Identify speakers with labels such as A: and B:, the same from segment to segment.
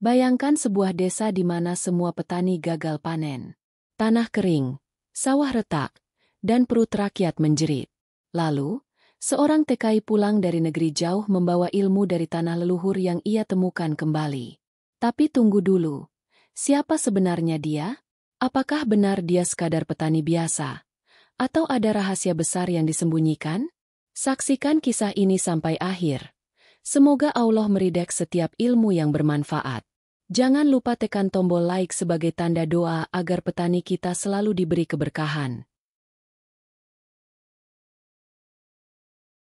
A: Bayangkan sebuah desa di mana semua petani gagal panen. Tanah kering, sawah retak, dan perut rakyat menjerit. Lalu, seorang TKI pulang dari negeri jauh membawa ilmu dari tanah leluhur yang ia temukan kembali. Tapi tunggu dulu, siapa sebenarnya dia? Apakah benar dia sekadar petani biasa? Atau ada rahasia besar yang disembunyikan? Saksikan kisah ini sampai akhir. Semoga Allah meridek setiap ilmu yang bermanfaat. Jangan lupa tekan tombol like sebagai tanda doa agar petani kita selalu diberi keberkahan.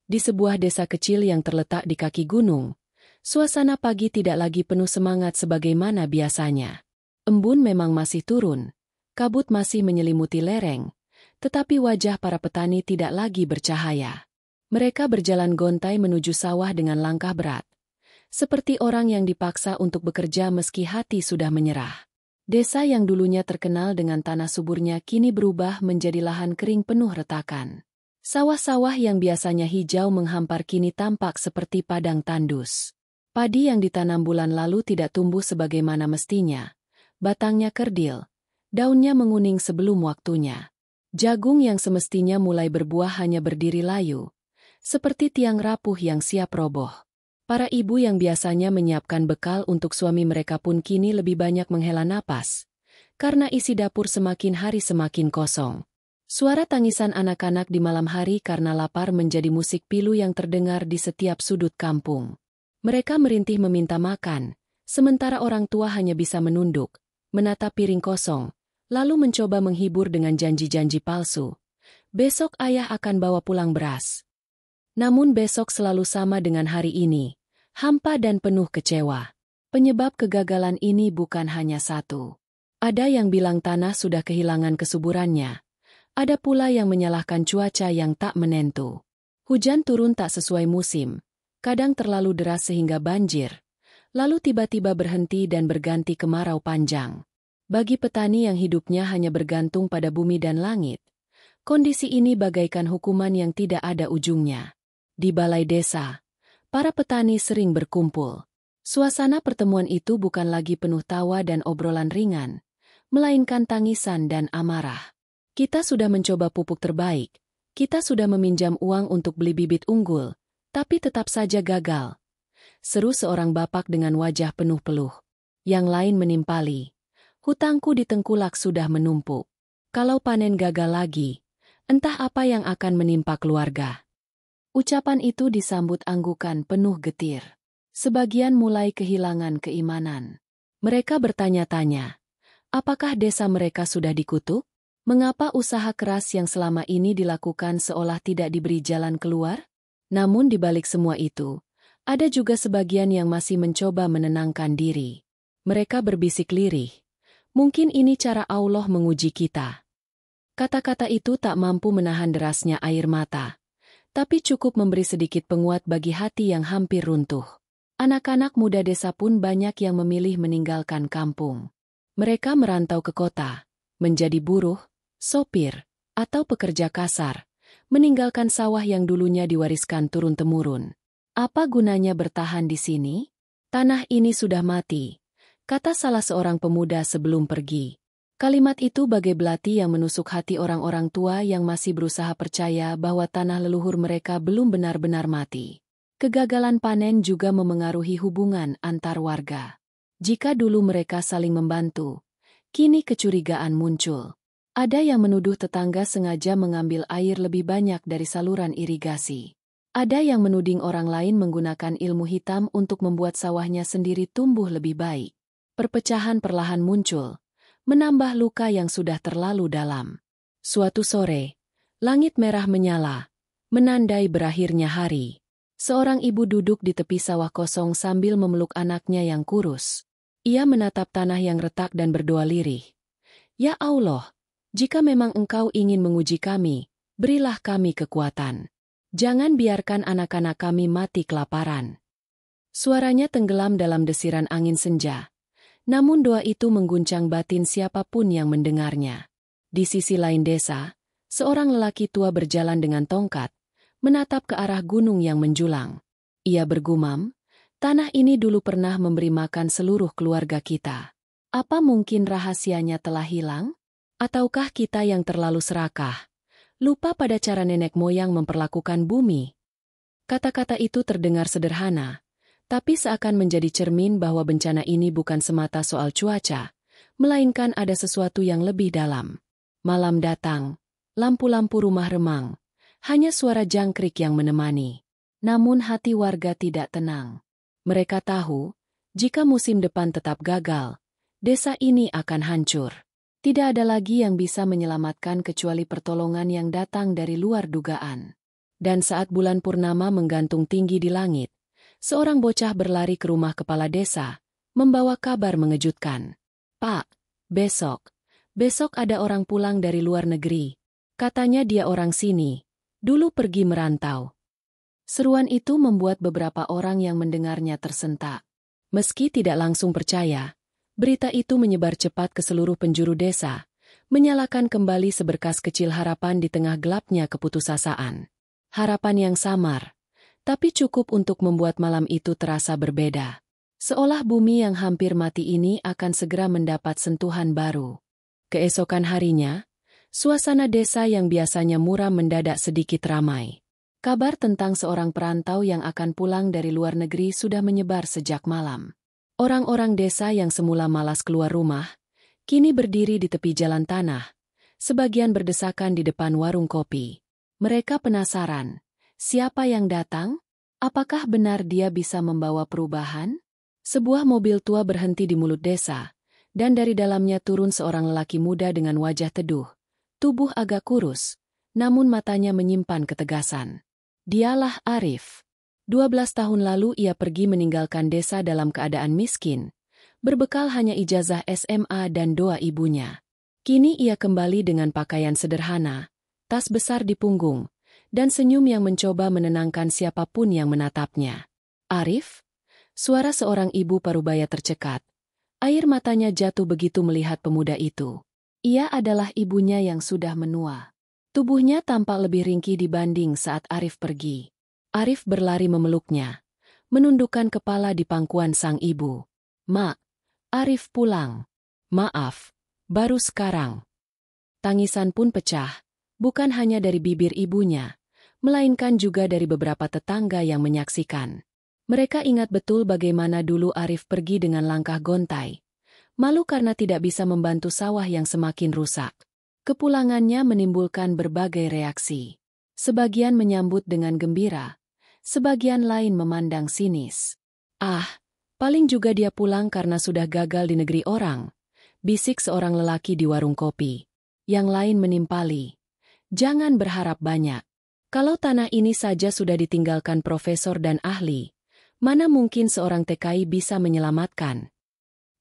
A: Di sebuah desa kecil yang terletak di kaki gunung, suasana pagi tidak lagi penuh semangat sebagaimana biasanya. Embun memang masih turun, kabut masih menyelimuti lereng, tetapi wajah para petani tidak lagi bercahaya. Mereka berjalan gontai menuju sawah dengan langkah berat, seperti orang yang dipaksa untuk bekerja meski hati sudah menyerah. Desa yang dulunya terkenal dengan tanah suburnya kini berubah menjadi lahan kering penuh retakan. Sawah-sawah yang biasanya hijau menghampar kini tampak seperti padang tandus. Padi yang ditanam bulan lalu tidak tumbuh sebagaimana mestinya. Batangnya kerdil, daunnya menguning sebelum waktunya. Jagung yang semestinya mulai berbuah hanya berdiri layu, seperti tiang rapuh yang siap roboh. Para ibu yang biasanya menyiapkan bekal untuk suami mereka pun kini lebih banyak menghela napas, karena isi dapur semakin hari semakin kosong. Suara tangisan anak-anak di malam hari karena lapar menjadi musik pilu yang terdengar di setiap sudut kampung. Mereka merintih meminta makan, sementara orang tua hanya bisa menunduk, menatap piring kosong, lalu mencoba menghibur dengan janji-janji palsu. Besok ayah akan bawa pulang beras. Namun besok selalu sama dengan hari ini. Hampa dan penuh kecewa. Penyebab kegagalan ini bukan hanya satu. Ada yang bilang tanah sudah kehilangan kesuburannya. Ada pula yang menyalahkan cuaca yang tak menentu. Hujan turun tak sesuai musim. Kadang terlalu deras sehingga banjir. Lalu tiba-tiba berhenti dan berganti kemarau panjang. Bagi petani yang hidupnya hanya bergantung pada bumi dan langit, kondisi ini bagaikan hukuman yang tidak ada ujungnya. Di balai desa, para petani sering berkumpul. Suasana pertemuan itu bukan lagi penuh tawa dan obrolan ringan, melainkan tangisan dan amarah. Kita sudah mencoba pupuk terbaik, kita sudah meminjam uang untuk beli bibit unggul, tapi tetap saja gagal. Seru seorang bapak dengan wajah penuh peluh. Yang lain menimpali, hutangku di tengkulak sudah menumpuk. Kalau panen gagal lagi, entah apa yang akan menimpa keluarga. Ucapan itu disambut anggukan penuh getir. Sebagian mulai kehilangan keimanan. Mereka bertanya-tanya, apakah desa mereka sudah dikutuk? Mengapa usaha keras yang selama ini dilakukan seolah tidak diberi jalan keluar? Namun di balik semua itu, ada juga sebagian yang masih mencoba menenangkan diri. Mereka berbisik lirih. Mungkin ini cara Allah menguji kita. Kata-kata itu tak mampu menahan derasnya air mata, tapi cukup memberi sedikit penguat bagi hati yang hampir runtuh. Anak-anak muda desa pun banyak yang memilih meninggalkan kampung. Mereka merantau ke kota, menjadi buruh, sopir, atau pekerja kasar, meninggalkan sawah yang dulunya diwariskan turun-temurun. Apa gunanya bertahan di sini? Tanah ini sudah mati, kata salah seorang pemuda sebelum pergi. Kalimat itu bagai belati yang menusuk hati orang-orang tua yang masih berusaha percaya bahwa tanah leluhur mereka belum benar-benar mati. Kegagalan panen juga memengaruhi hubungan antar warga. Jika dulu mereka saling membantu, kini kecurigaan muncul. Ada yang menuduh tetangga sengaja mengambil air lebih banyak dari saluran irigasi. Ada yang menuding orang lain menggunakan ilmu hitam untuk membuat sawahnya sendiri tumbuh lebih baik. Perpecahan perlahan muncul, menambah luka yang sudah terlalu dalam. Suatu sore, langit merah menyala, menandai berakhirnya hari. Seorang ibu duduk di tepi sawah kosong sambil memeluk anaknya yang kurus. Ia menatap tanah yang retak dan berdoa lirih. Ya Allah, jika memang Engkau ingin menguji kami, berilah kami kekuatan. Jangan biarkan anak-anak kami mati kelaparan. Suaranya tenggelam dalam desiran angin senja. Namun doa itu mengguncang batin siapapun yang mendengarnya. Di sisi lain desa, seorang lelaki tua berjalan dengan tongkat, menatap ke arah gunung yang menjulang. Ia bergumam, Tanah ini dulu pernah memberi makan seluruh keluarga kita. Apa mungkin rahasianya telah hilang? Ataukah kita yang terlalu serakah? Lupa pada cara nenek moyang memperlakukan bumi. Kata-kata itu terdengar sederhana, tapi seakan menjadi cermin bahwa bencana ini bukan semata soal cuaca, melainkan ada sesuatu yang lebih dalam. Malam datang, lampu-lampu rumah remang, hanya suara jangkrik yang menemani. Namun hati warga tidak tenang. Mereka tahu, jika musim depan tetap gagal, desa ini akan hancur. Tidak ada lagi yang bisa menyelamatkan kecuali pertolongan yang datang dari luar dugaan. Dan saat bulan purnama menggantung tinggi di langit, seorang bocah berlari ke rumah kepala desa, membawa kabar mengejutkan. "Pak, besok ada orang pulang dari luar negeri. Katanya dia orang sini, dulu pergi merantau." Seruan itu membuat beberapa orang yang mendengarnya tersentak. Meski tidak langsung percaya, berita itu menyebar cepat ke seluruh penjuru desa, menyalakan kembali seberkas kecil harapan di tengah gelapnya keputusasaan. Harapan yang samar, tapi cukup untuk membuat malam itu terasa berbeda. Seolah bumi yang hampir mati ini akan segera mendapat sentuhan baru. Keesokan harinya, suasana desa yang biasanya muram mendadak sedikit ramai. Kabar tentang seorang perantau yang akan pulang dari luar negeri sudah menyebar sejak malam. Orang-orang desa yang semula malas keluar rumah, kini berdiri di tepi jalan tanah, sebagian berdesakan di depan warung kopi. Mereka penasaran, siapa yang datang? Apakah benar dia bisa membawa perubahan? Sebuah mobil tua berhenti di mulut desa, dan dari dalamnya turun seorang lelaki muda dengan wajah teduh, tubuh agak kurus, namun matanya menyimpan ketegasan. Dialah Arif. 12 tahun lalu ia pergi meninggalkan desa dalam keadaan miskin, berbekal hanya ijazah SMA dan doa ibunya. Kini ia kembali dengan pakaian sederhana, tas besar di punggung, dan senyum yang mencoba menenangkan siapapun yang menatapnya. "Arif?" Suara seorang ibu parubaya tercekat. Air matanya jatuh begitu melihat pemuda itu. Ia adalah ibunya yang sudah menua. Tubuhnya tampak lebih ringkih dibanding saat Arif pergi. Arif berlari memeluknya, menundukkan kepala di pangkuan sang ibu. "Mak, Arif pulang. Maaf, baru sekarang." Tangisan pun pecah, bukan hanya dari bibir ibunya, melainkan juga dari beberapa tetangga yang menyaksikan. Mereka ingat betul bagaimana dulu Arif pergi dengan langkah gontai, malu karena tidak bisa membantu sawah yang semakin rusak. Kepulangannya menimbulkan berbagai reaksi. Sebagian menyambut dengan gembira, sebagian lain memandang sinis. "Ah, paling juga dia pulang karena sudah gagal di negeri orang," bisik seorang lelaki di warung kopi. Yang lain menimpali, "Jangan berharap banyak. Kalau tanah ini saja sudah ditinggalkan profesor dan ahli, mana mungkin seorang TKI bisa menyelamatkan?"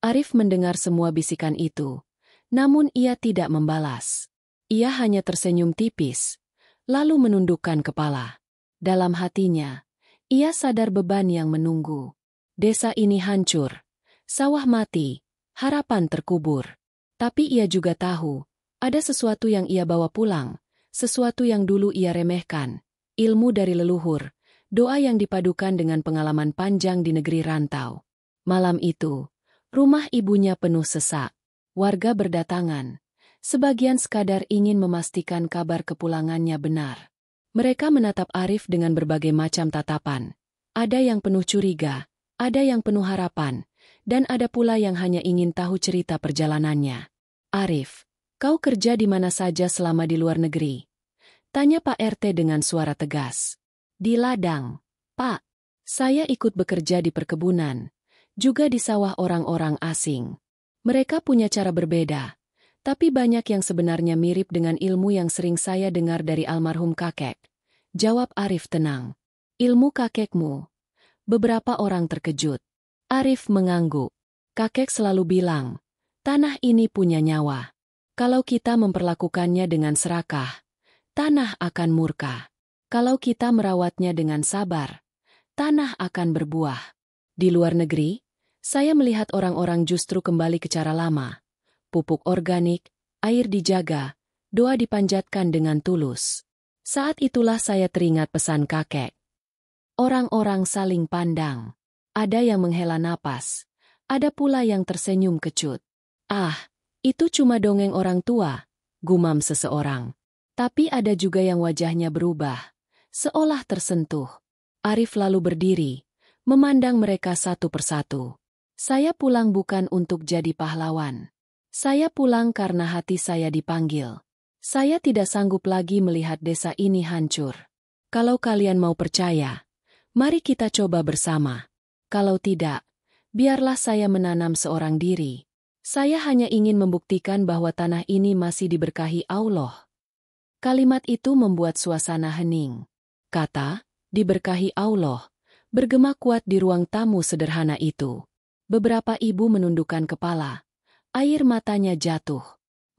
A: Arif mendengar semua bisikan itu. Namun ia tidak membalas. Ia hanya tersenyum tipis, lalu menundukkan kepala. Dalam hatinya, ia sadar beban yang menunggu. Desa ini hancur, sawah mati, harapan terkubur. Tapi ia juga tahu, ada sesuatu yang ia bawa pulang, sesuatu yang dulu ia remehkan, ilmu dari leluhur, doa yang dipadukan dengan pengalaman panjang di negeri rantau. Malam itu, rumah ibunya penuh sesak. Warga berdatangan. Sebagian sekadar ingin memastikan kabar kepulangannya benar. Mereka menatap Arif dengan berbagai macam tatapan. Ada yang penuh curiga, ada yang penuh harapan, dan ada pula yang hanya ingin tahu cerita perjalanannya. "Arif, kau kerja di mana saja selama di luar negeri?" tanya Pak RT dengan suara tegas. "Di ladang, Pak. Saya ikut bekerja di perkebunan, juga di sawah orang-orang asing. Mereka punya cara berbeda, tapi banyak yang sebenarnya mirip dengan ilmu yang sering saya dengar dari almarhum kakek," jawab Arif tenang. "Ilmu kakekmu?" Beberapa orang terkejut. Arif mengangguk. "Kakek selalu bilang, tanah ini punya nyawa. Kalau kita memperlakukannya dengan serakah, tanah akan murka. Kalau kita merawatnya dengan sabar, tanah akan berbuah." Di luar negeri, saya melihat orang-orang justru kembali ke cara lama. Pupuk organik, air dijaga, doa dipanjatkan dengan tulus. Saat itulah saya teringat pesan kakek. Orang-orang saling pandang. Ada yang menghela napas. Ada pula yang tersenyum kecut. Ah, itu cuma dongeng orang tua, gumam seseorang. Tapi ada juga yang wajahnya berubah, seolah tersentuh. Arif lalu berdiri, memandang mereka satu persatu. Saya pulang bukan untuk jadi pahlawan. Saya pulang karena hati saya dipanggil. Saya tidak sanggup lagi melihat desa ini hancur. Kalau kalian mau percaya, mari kita coba bersama. Kalau tidak, biarlah saya menanam seorang diri. Saya hanya ingin membuktikan bahwa tanah ini masih diberkahi Allah. Kalimat itu membuat suasana hening. Kata, diberkahi Allah, bergema kuat di ruang tamu sederhana itu. Beberapa ibu menundukkan kepala. Air matanya jatuh.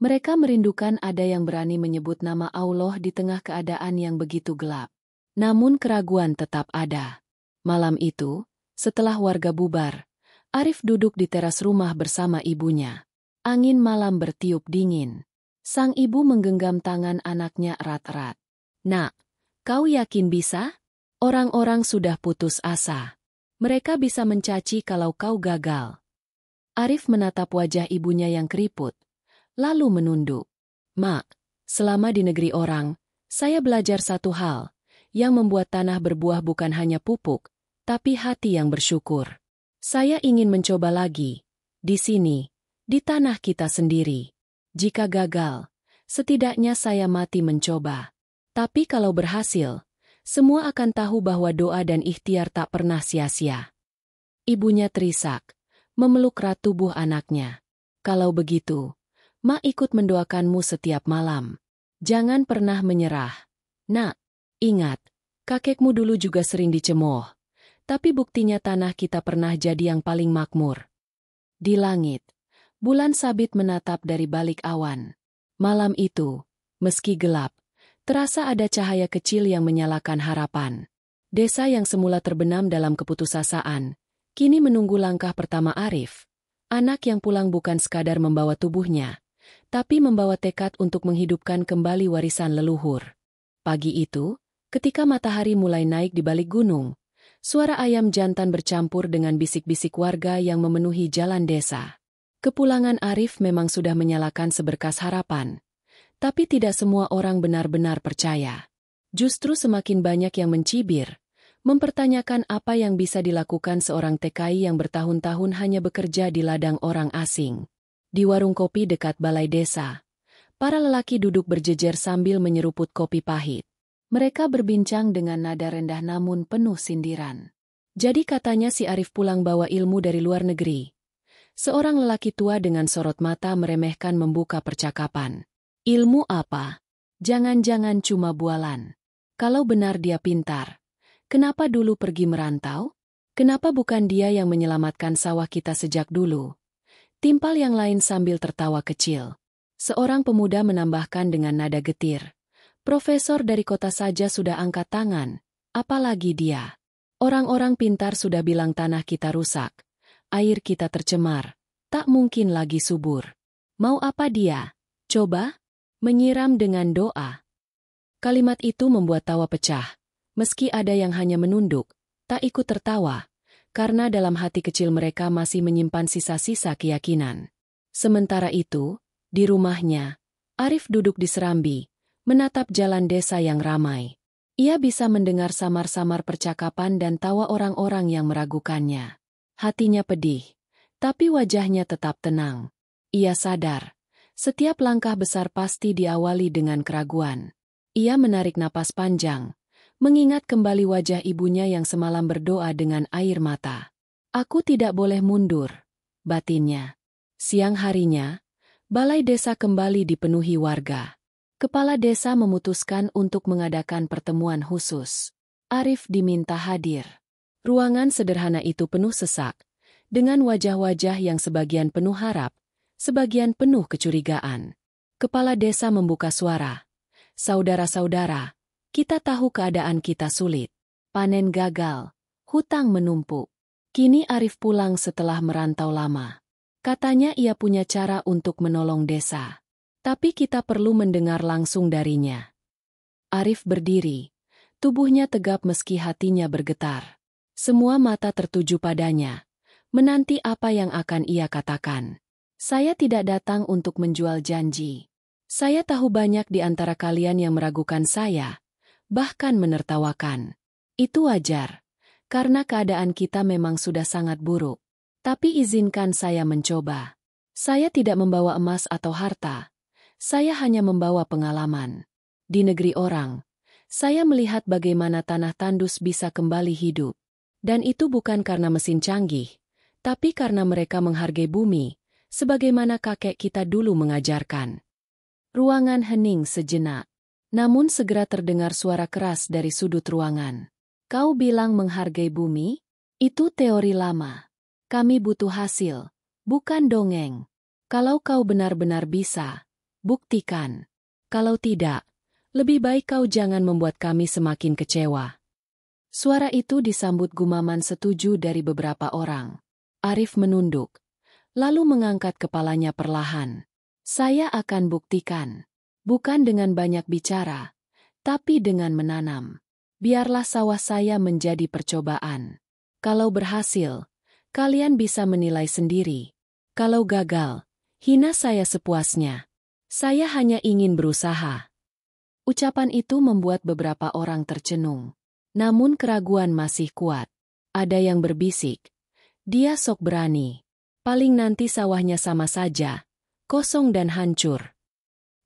A: Mereka merindukan ada yang berani menyebut nama Allah di tengah keadaan yang begitu gelap. Namun keraguan tetap ada. Malam itu, setelah warga bubar, Arif duduk di teras rumah bersama ibunya. Angin malam bertiup dingin. Sang ibu menggenggam tangan anaknya erat-erat. "Nak, kau yakin bisa? Orang-orang sudah putus asa. Mereka bisa mencaci kalau kau gagal." Arif menatap wajah ibunya yang keriput, lalu menunduk. "Mak, selama di negeri orang, saya belajar satu hal, yang membuat tanah berbuah bukan hanya pupuk, tapi hati yang bersyukur. Saya ingin mencoba lagi, di sini, di tanah kita sendiri. Jika gagal, setidaknya saya mati mencoba. Tapi kalau berhasil, semua akan tahu bahwa doa dan ikhtiar tak pernah sia-sia." Ibunya terisak, memeluk erat tubuh anaknya. "Kalau begitu, Mak ikut mendoakanmu setiap malam. Jangan pernah menyerah. Nak, ingat, kakekmu dulu juga sering dicemooh. Tapi buktinya tanah kita pernah jadi yang paling makmur." Di langit, bulan sabit menatap dari balik awan. Malam itu, meski gelap, terasa ada cahaya kecil yang menyalakan harapan. Desa yang semula terbenam dalam keputusasaan, kini menunggu langkah pertama Arif. Anak yang pulang bukan sekadar membawa tubuhnya, tapi membawa tekad untuk menghidupkan kembali warisan leluhur. Pagi itu, ketika matahari mulai naik di balik gunung, suara ayam jantan bercampur dengan bisik-bisik warga yang memenuhi jalan desa. Kepulangan Arif memang sudah menyalakan seberkas harapan. Tapi tidak semua orang benar-benar percaya. Justru semakin banyak yang mencibir, mempertanyakan apa yang bisa dilakukan seorang TKI yang bertahun-tahun hanya bekerja di ladang orang asing. Di warung kopi dekat balai desa, para lelaki duduk berjejer sambil menyeruput kopi pahit. Mereka berbincang dengan nada rendah namun penuh sindiran. "Jadi katanya si Arif pulang bawa ilmu dari luar negeri." Seorang lelaki tua dengan sorot mata meremehkan membuka percakapan. "Ilmu apa? Jangan-jangan cuma bualan. Kalau benar dia pintar, kenapa dulu pergi merantau? Kenapa bukan dia yang menyelamatkan sawah kita sejak dulu?" Timpal yang lain sambil tertawa kecil. Seorang pemuda menambahkan dengan nada getir. "Profesor dari kota saja sudah angkat tangan, apalagi dia. Orang-orang pintar sudah bilang tanah kita rusak, air kita tercemar, tak mungkin lagi subur. Mau apa dia? Coba? Menyiram dengan doa." Kalimat itu membuat tawa pecah. Meski ada yang hanya menunduk, tak ikut tertawa, karena dalam hati kecil mereka masih menyimpan sisa-sisa keyakinan. Sementara itu, di rumahnya, Arif duduk di serambi, menatap jalan desa yang ramai. Ia bisa mendengar samar-samar percakapan dan tawa orang-orang yang meragukannya. Hatinya pedih, tapi wajahnya tetap tenang. Ia sadar, setiap langkah besar pasti diawali dengan keraguan. Ia menarik napas panjang, mengingat kembali wajah ibunya yang semalam berdoa dengan air mata. "Aku tidak boleh mundur," batinnya. Siang harinya, balai desa kembali dipenuhi warga. Kepala desa memutuskan untuk mengadakan pertemuan khusus. Arif diminta hadir. Ruangan sederhana itu penuh sesak, dengan wajah-wajah yang sebagian penuh harap, sebagian penuh kecurigaan. Kepala desa membuka suara. "Saudara-saudara, kita tahu keadaan kita sulit. Panen gagal, hutang menumpuk. Kini Arif pulang setelah merantau lama. Katanya ia punya cara untuk menolong desa. Tapi kita perlu mendengar langsung darinya." Arif berdiri, tubuhnya tegap meski hatinya bergetar. Semua mata tertuju padanya, menanti apa yang akan ia katakan. Saya tidak datang untuk menjual janji. Saya tahu banyak di antara kalian yang meragukan saya, bahkan menertawakan. Itu wajar, karena keadaan kita memang sudah sangat buruk. Tapi izinkan saya mencoba. Saya tidak membawa emas atau harta. Saya hanya membawa pengalaman. Di negeri orang, saya melihat bagaimana tanah tandus bisa kembali hidup. Dan itu bukan karena mesin canggih, tapi karena mereka menghargai bumi, sebagaimana kakek kita dulu mengajarkan. Ruangan hening sejenak. Namun segera terdengar suara keras dari sudut ruangan. Kau bilang menghargai bumi? Itu teori lama. Kami butuh hasil, bukan dongeng. Kalau kau benar-benar bisa, buktikan. Kalau tidak, lebih baik kau jangan membuat kami semakin kecewa. Suara itu disambut gumaman setuju dari beberapa orang. Arif menunduk, lalu mengangkat kepalanya perlahan. Saya akan buktikan. Bukan dengan banyak bicara, tapi dengan menanam. Biarlah sawah saya menjadi percobaan. Kalau berhasil, kalian bisa menilai sendiri. Kalau gagal, hina saya sepuasnya. Saya hanya ingin berusaha. Ucapan itu membuat beberapa orang tercenung. Namun keraguan masih kuat. Ada yang berbisik. Dia sok berani. Paling nanti sawahnya sama saja, kosong dan hancur.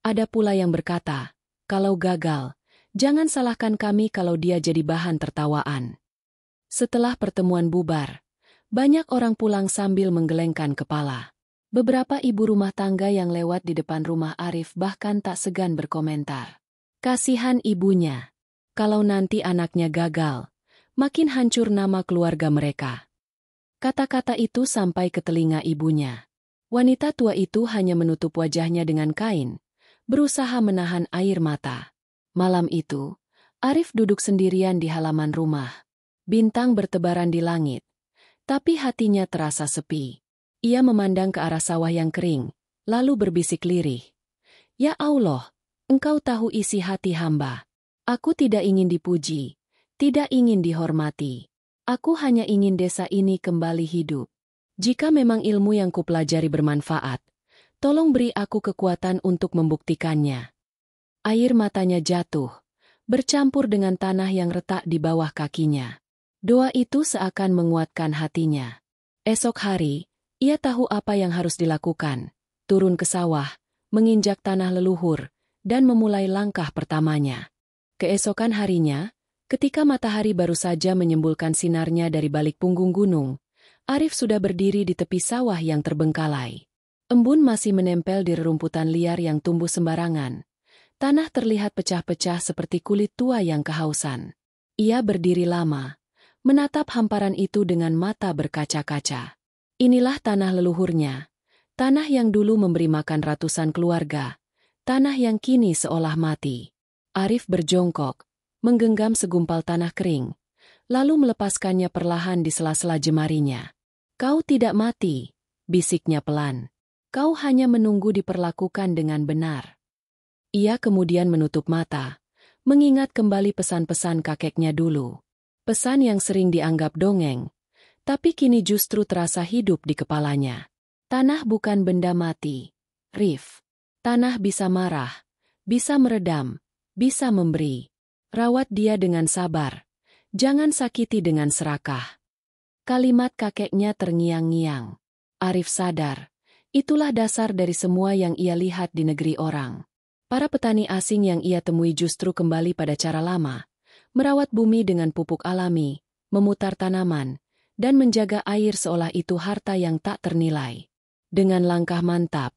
A: Ada pula yang berkata, kalau gagal, jangan salahkan kami kalau dia jadi bahan tertawaan. Setelah pertemuan bubar, banyak orang pulang sambil menggelengkan kepala. Beberapa ibu rumah tangga yang lewat di depan rumah Arif bahkan tak segan berkomentar. Kasihan ibunya. Kalau nanti anaknya gagal, makin hancur nama keluarga mereka. Kata-kata itu sampai ke telinga ibunya. Wanita tua itu hanya menutup wajahnya dengan kain, berusaha menahan air mata. Malam itu, Arif duduk sendirian di halaman rumah. Bintang bertebaran di langit, tapi hatinya terasa sepi. Ia memandang ke arah sawah yang kering, lalu berbisik lirih. Ya Allah, Engkau tahu isi hati hamba. Aku tidak ingin dipuji, tidak ingin dihormati. Aku hanya ingin desa ini kembali hidup. Jika memang ilmu yang kupelajari bermanfaat, tolong beri aku kekuatan untuk membuktikannya. Air matanya jatuh, bercampur dengan tanah yang retak di bawah kakinya. Doa itu seakan menguatkan hatinya. Esok hari, ia tahu apa yang harus dilakukan. Turun ke sawah, menginjak tanah leluhur, dan memulai langkah pertamanya. Keesokan harinya, ketika matahari baru saja menyembulkan sinarnya dari balik punggung gunung, Arif sudah berdiri di tepi sawah yang terbengkalai. Embun masih menempel di rerumputan liar yang tumbuh sembarangan. Tanah terlihat pecah-pecah seperti kulit tua yang kehausan. Ia berdiri lama, menatap hamparan itu dengan mata berkaca-kaca. Inilah tanah leluhurnya, tanah yang dulu memberi makan ratusan keluarga, tanah yang kini seolah mati. Arif berjongkok, menggenggam segumpal tanah kering, lalu melepaskannya perlahan di sela-sela jemarinya. Kau tidak mati, bisiknya pelan. Kau hanya menunggu diperlakukan dengan benar. Ia kemudian menutup mata, mengingat kembali pesan-pesan kakeknya dulu. Pesan yang sering dianggap dongeng, tapi kini justru terasa hidup di kepalanya. Tanah bukan benda mati, Rif. Tanah bisa marah, bisa meredam, bisa memberi. Rawat dia dengan sabar. Jangan sakiti dengan serakah. Kalimat kakeknya terngiang-ngiang. Arif sadar. Itulah dasar dari semua yang ia lihat di negeri orang. Para petani asing yang ia temui justru kembali pada cara lama, merawat bumi dengan pupuk alami, memutar tanaman, dan menjaga air seolah itu harta yang tak ternilai. Dengan langkah mantap,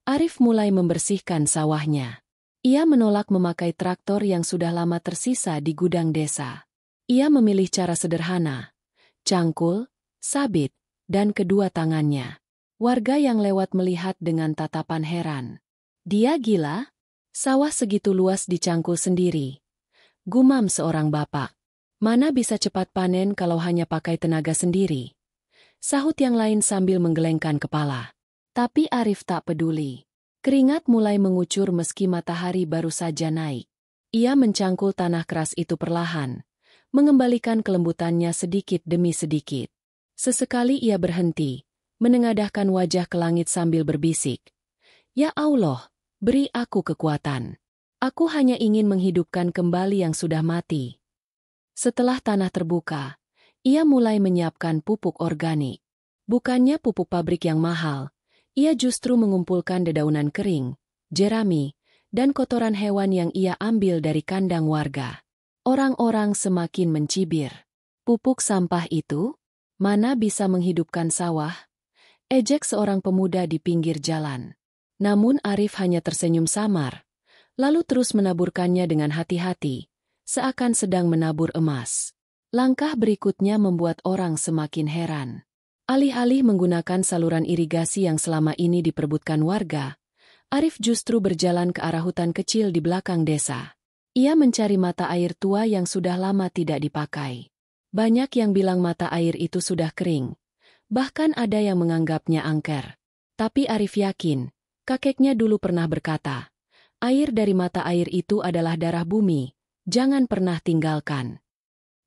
A: Arif mulai membersihkan sawahnya. Ia menolak memakai traktor yang sudah lama tersisa di gudang desa. Ia memilih cara sederhana, cangkul, sabit, dan kedua tangannya. Warga yang lewat melihat dengan tatapan heran. Dia gila? Sawah segitu luas dicangkul sendiri. Gumam seorang bapak. Mana bisa cepat panen kalau hanya pakai tenaga sendiri? Sahut yang lain sambil menggelengkan kepala. Tapi Arif tak peduli. Keringat mulai mengucur meski matahari baru saja naik. Ia mencangkul tanah keras itu perlahan, mengembalikan kelembutannya sedikit demi sedikit. Sesekali ia berhenti, menengadahkan wajah ke langit sambil berbisik, "Ya Allah, beri aku kekuatan. Aku hanya ingin menghidupkan kembali yang sudah mati." Setelah tanah terbuka, ia mulai menyiapkan pupuk organik. Bukannya pupuk pabrik yang mahal, ia justru mengumpulkan dedaunan kering, jerami, dan kotoran hewan yang ia ambil dari kandang warga. Orang-orang semakin mencibir. "Pupuk sampah itu? Mana bisa menghidupkan sawah?" ejek seorang pemuda di pinggir jalan. Namun Arif hanya tersenyum samar, lalu terus menaburkannya dengan hati-hati, seakan sedang menabur emas. Langkah berikutnya membuat orang semakin heran. Alih-alih menggunakan saluran irigasi yang selama ini diperebutkan warga, Arif justru berjalan ke arah hutan kecil di belakang desa. Ia mencari mata air tua yang sudah lama tidak dipakai. Banyak yang bilang mata air itu sudah kering, bahkan ada yang menganggapnya angker. Tapi Arif yakin, kakeknya dulu pernah berkata, air dari mata air itu adalah darah bumi, jangan pernah tinggalkan.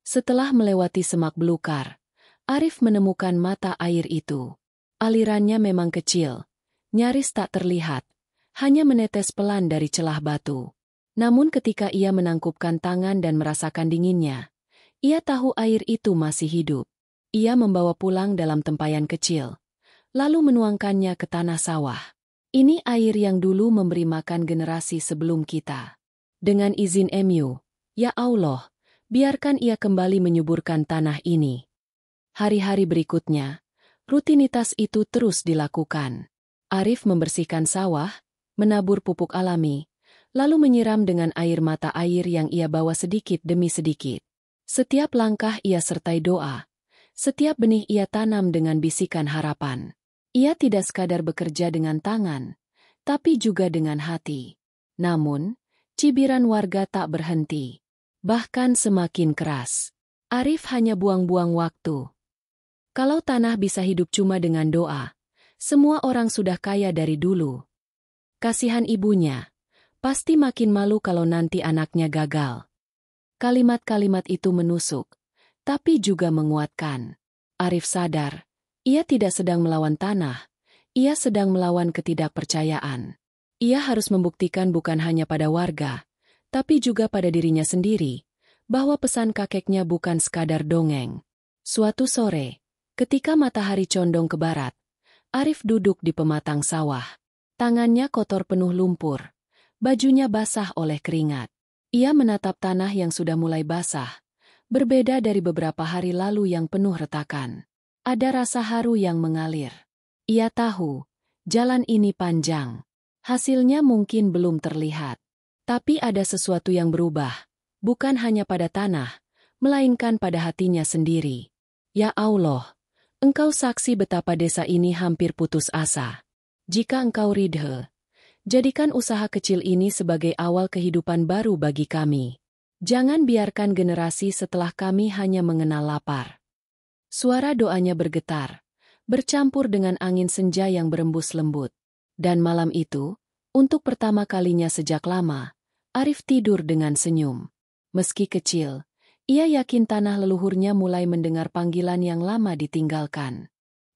A: Setelah melewati semak belukar, Arif menemukan mata air itu. Alirannya memang kecil, nyaris tak terlihat, hanya menetes pelan dari celah batu. Namun ketika ia menangkupkan tangan dan merasakan dinginnya, ia tahu air itu masih hidup. Ia membawa pulang dalam tempayan kecil, lalu menuangkannya ke tanah sawah. "Ini air yang dulu memberi makan generasi sebelum kita. Dengan izin Mu, ya Allah, biarkan ia kembali menyuburkan tanah ini." Hari-hari berikutnya, rutinitas itu terus dilakukan. Arif membersihkan sawah, menabur pupuk alami, lalu menyiram dengan air mata air yang ia bawa sedikit demi sedikit. Setiap langkah ia sertai doa, setiap benih ia tanam dengan bisikan harapan. Ia tidak sekadar bekerja dengan tangan, tapi juga dengan hati. Namun, cibiran warga tak berhenti. Bahkan semakin keras. Arif hanya buang-buang waktu. Kalau tanah bisa hidup cuma dengan doa, semua orang sudah kaya dari dulu. Kasihan ibunya, pasti makin malu kalau nanti anaknya gagal. Kalimat-kalimat itu menusuk, tapi juga menguatkan. Arif sadar, ia tidak sedang melawan tanah, ia sedang melawan ketidakpercayaan. Ia harus membuktikan bukan hanya pada warga, tapi juga pada dirinya sendiri, bahwa pesan kakeknya bukan sekadar dongeng. Suatu sore, ketika matahari condong ke barat, Arif duduk di pematang sawah. Tangannya kotor penuh lumpur, bajunya basah oleh keringat. Ia menatap tanah yang sudah mulai basah, berbeda dari beberapa hari lalu yang penuh retakan. Ada rasa haru yang mengalir. Ia tahu, jalan ini panjang. Hasilnya mungkin belum terlihat. Tapi ada sesuatu yang berubah, bukan hanya pada tanah, melainkan pada hatinya sendiri. Ya Allah, Engkau saksi betapa desa ini hampir putus asa. Jika Engkau ridha, jadikan usaha kecil ini sebagai awal kehidupan baru bagi kami. Jangan biarkan generasi setelah kami hanya mengenal lapar. Suara doanya bergetar, bercampur dengan angin senja yang berembus lembut. Dan malam itu, untuk pertama kalinya sejak lama, Arif tidur dengan senyum. Meski kecil, ia yakin tanah leluhurnya mulai mendengar panggilan yang lama ditinggalkan.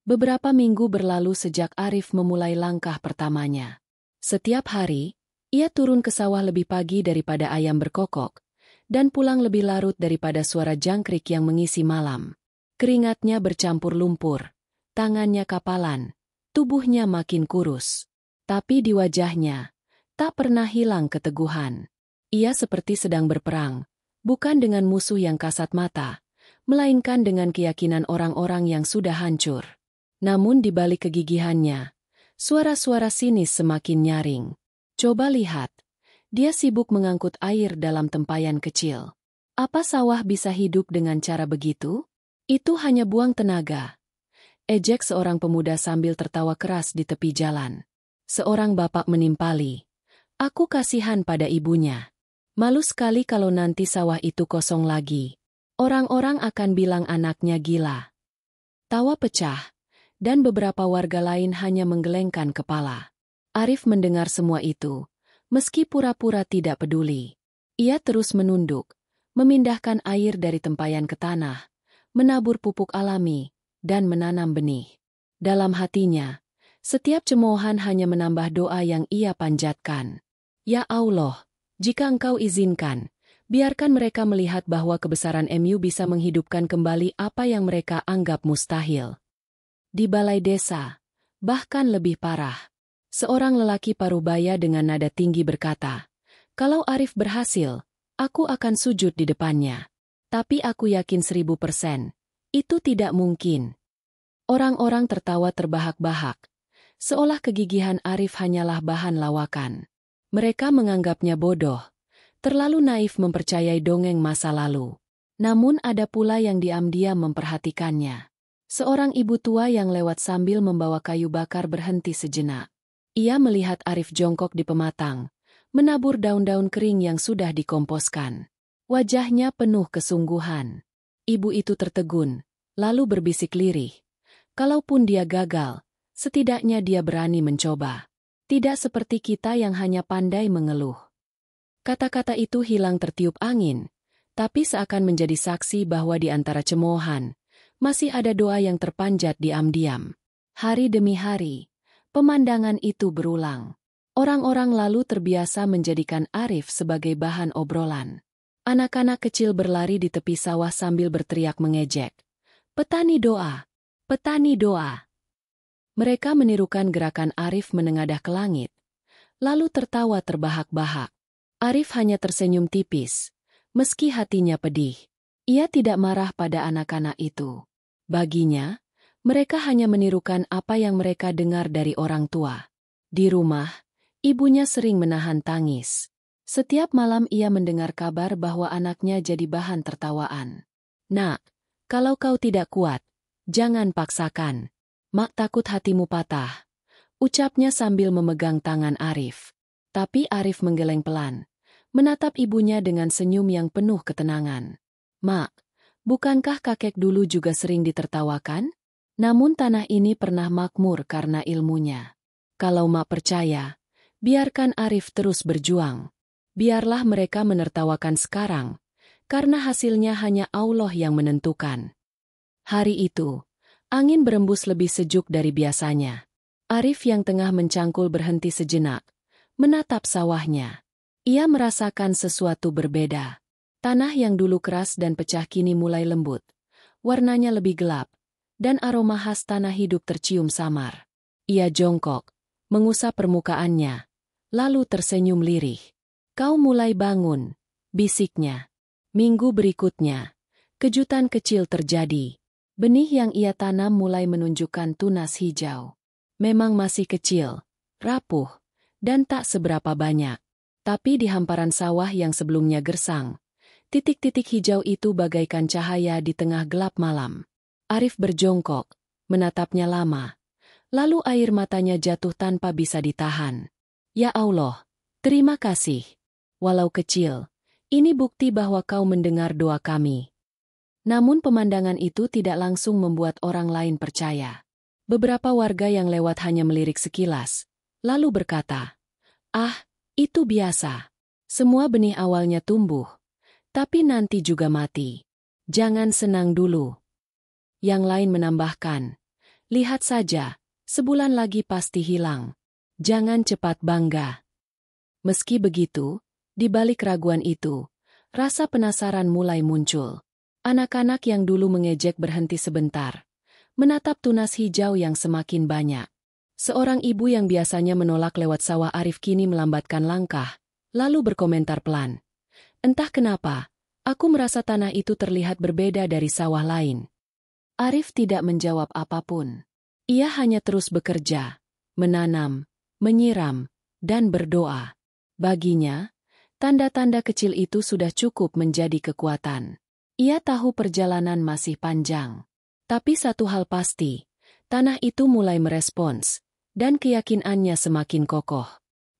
A: Beberapa minggu berlalu sejak Arif memulai langkah pertamanya. Setiap hari, ia turun ke sawah lebih pagi daripada ayam berkokok, dan pulang lebih larut daripada suara jangkrik yang mengisi malam. Keringatnya bercampur lumpur, tangannya kapalan, tubuhnya makin kurus. Tapi di wajahnya, tak pernah hilang keteguhan. Ia seperti sedang berperang, bukan dengan musuh yang kasat mata, melainkan dengan keyakinan orang-orang yang sudah hancur. Namun di balik kegigihannya, suara-suara sinis semakin nyaring. Coba lihat, dia sibuk mengangkut air dalam tempayan kecil. Apa sawah bisa hidup dengan cara begitu? Itu hanya buang tenaga. Ejek seorang pemuda sambil tertawa keras di tepi jalan. Seorang bapak menimpali. Aku kasihan pada ibunya. Malu sekali kalau nanti sawah itu kosong lagi. Orang-orang akan bilang anaknya gila. Tawa pecah, dan beberapa warga lain hanya menggelengkan kepala. Arif mendengar semua itu, meski pura-pura tidak peduli. Ia terus menunduk, memindahkan air dari tempayan ke tanah, menabur pupuk alami, dan menanam benih. Dalam hatinya, setiap cemoohan hanya menambah doa yang ia panjatkan. Ya Allah, jika Engkau izinkan, biarkan mereka melihat bahwa kebesaran MU bisa menghidupkan kembali apa yang mereka anggap mustahil. Di balai desa, bahkan lebih parah. Seorang lelaki parubaya dengan nada tinggi berkata, "Kalau Arif berhasil, aku akan sujud di depannya. Tapi aku yakin 1000%, itu tidak mungkin." Orang-orang tertawa terbahak-bahak, seolah kegigihan Arif hanyalah bahan lawakan. Mereka menganggapnya bodoh, terlalu naif mempercayai dongeng masa lalu. Namun ada pula yang diam-diam memperhatikannya. Seorang ibu tua yang lewat sambil membawa kayu bakar berhenti sejenak. Ia melihat Arif jongkok di pematang, menabur daun-daun kering yang sudah dikomposkan. Wajahnya penuh kesungguhan. Ibu itu tertegun, lalu berbisik lirih. Kalaupun dia gagal, setidaknya dia berani mencoba. Tidak seperti kita yang hanya pandai mengeluh. Kata-kata itu hilang tertiup angin, tapi seakan menjadi saksi bahwa di antara cemoohan, masih ada doa yang terpanjat diam-diam. Hari demi hari, pemandangan itu berulang. Orang-orang lalu terbiasa menjadikan Arif sebagai bahan obrolan. Anak-anak kecil berlari di tepi sawah sambil berteriak mengejek. "Petani doa! Petani doa!" Mereka menirukan gerakan Arif menengadah ke langit, lalu tertawa terbahak-bahak. Arif hanya tersenyum tipis, meski hatinya pedih. Ia tidak marah pada anak-anak itu. Baginya, mereka hanya menirukan apa yang mereka dengar dari orang tua. Di rumah, ibunya sering menahan tangis. Setiap malam ia mendengar kabar bahwa anaknya jadi bahan tertawaan. "Nak, kalau kau tidak kuat, jangan paksakan. Mak takut hatimu patah," ucapnya sambil memegang tangan Arif. Tapi Arif menggeleng pelan, menatap ibunya dengan senyum yang penuh ketenangan. "Mak, bukankah kakek dulu juga sering ditertawakan? Namun tanah ini pernah makmur karena ilmunya. Kalau Mak percaya, biarkan Arif terus berjuang. Biarlah mereka menertawakan sekarang, karena hasilnya hanya Allah yang menentukan." Hari itu, angin berembus lebih sejuk dari biasanya. Arif yang tengah mencangkul berhenti sejenak, menatap sawahnya. Ia merasakan sesuatu berbeda. Tanah yang dulu keras dan pecah kini mulai lembut. Warnanya lebih gelap, dan aroma khas tanah hidup tercium samar. Ia jongkok, mengusap permukaannya, lalu tersenyum lirih. "Kau mulai bangun," bisiknya. Minggu berikutnya, kejutan kecil terjadi. Benih yang ia tanam mulai menunjukkan tunas hijau. Memang masih kecil, rapuh, dan tak seberapa banyak. Tapi di hamparan sawah yang sebelumnya gersang, titik-titik hijau itu bagaikan cahaya di tengah gelap malam. Arif berjongkok, menatapnya lama. Lalu air matanya jatuh tanpa bisa ditahan. "Ya Allah, terima kasih. Walau kecil, ini bukti bahwa kau mendengar doa kami." Namun pemandangan itu tidak langsung membuat orang lain percaya. Beberapa warga yang lewat hanya melirik sekilas, lalu berkata, "Ah, itu biasa. Semua benih awalnya tumbuh, tapi nanti juga mati. Jangan senang dulu." Yang lain menambahkan, "Lihat saja, sebulan lagi pasti hilang. Jangan cepat bangga." Meski begitu, di balik keraguan itu, rasa penasaran mulai muncul. Anak-anak yang dulu mengejek berhenti sebentar, menatap tunas hijau yang semakin banyak. Seorang ibu yang biasanya menolak lewat sawah Arif kini melambatkan langkah, lalu berkomentar pelan. "Entah kenapa, aku merasa tanah itu terlihat berbeda dari sawah lain." Arif tidak menjawab apapun. Ia hanya terus bekerja, menanam, menyiram, dan berdoa. Baginya, tanda-tanda kecil itu sudah cukup menjadi kekuatan. Ia tahu perjalanan masih panjang. Tapi satu hal pasti, tanah itu mulai merespons, dan keyakinannya semakin kokoh.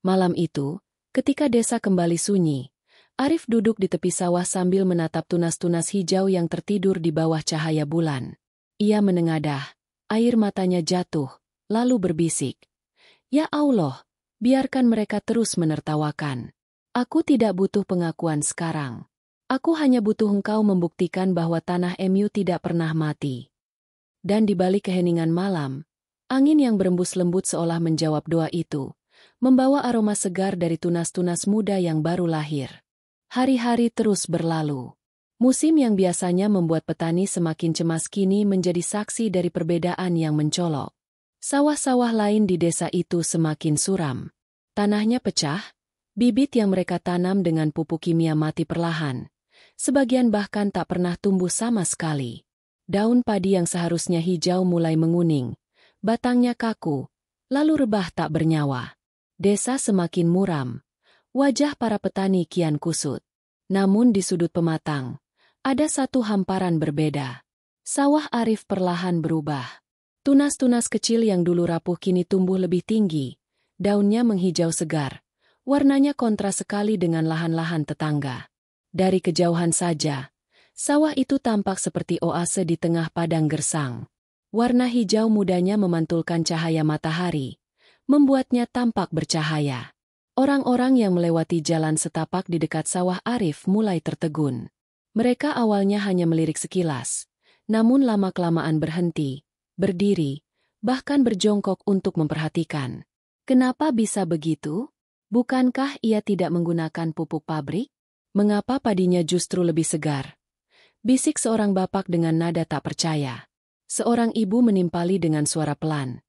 A: Malam itu, ketika desa kembali sunyi, Arif duduk di tepi sawah sambil menatap tunas-tunas hijau yang tertidur di bawah cahaya bulan. Ia menengadah, air matanya jatuh, lalu berbisik, "Ya Allah, biarkan mereka terus menertawakan. Aku tidak butuh pengakuan sekarang. Aku hanya butuh engkau membuktikan bahwa tanah MU tidak pernah mati. Dan di balik keheningan malam, angin yang berembus lembut seolah menjawab doa itu, membawa aroma segar dari tunas-tunas muda yang baru lahir. Hari-hari terus berlalu. Musim yang biasanya membuat petani semakin cemas kini menjadi saksi dari perbedaan yang mencolok. Sawah-sawah lain di desa itu semakin suram. Tanahnya pecah, bibit yang mereka tanam dengan pupuk kimia mati perlahan. Sebagian bahkan tak pernah tumbuh sama sekali. Daun padi yang seharusnya hijau mulai menguning, batangnya kaku, lalu rebah tak bernyawa. Desa semakin muram, wajah para petani kian kusut. Namun di sudut pematang, ada satu hamparan berbeda. Sawah Arif perlahan berubah. Tunas-tunas kecil yang dulu rapuh kini tumbuh lebih tinggi, daunnya menghijau segar, warnanya kontras sekali dengan lahan-lahan tetangga. Dari kejauhan saja, sawah itu tampak seperti oase di tengah padang gersang. Warna hijau mudanya memantulkan cahaya matahari, membuatnya tampak bercahaya. Orang-orang yang melewati jalan setapak di dekat sawah Arif mulai tertegun. Mereka awalnya hanya melirik sekilas, namun lama-kelamaan berhenti, berdiri, bahkan berjongkok untuk memperhatikan. Kenapa bisa begitu? Bukankah ia tidak menggunakan pupuk pabrik? Mengapa padinya justru lebih segar? Bisik seorang bapak dengan nada tak percaya. Seorang ibu menimpali dengan suara pelan.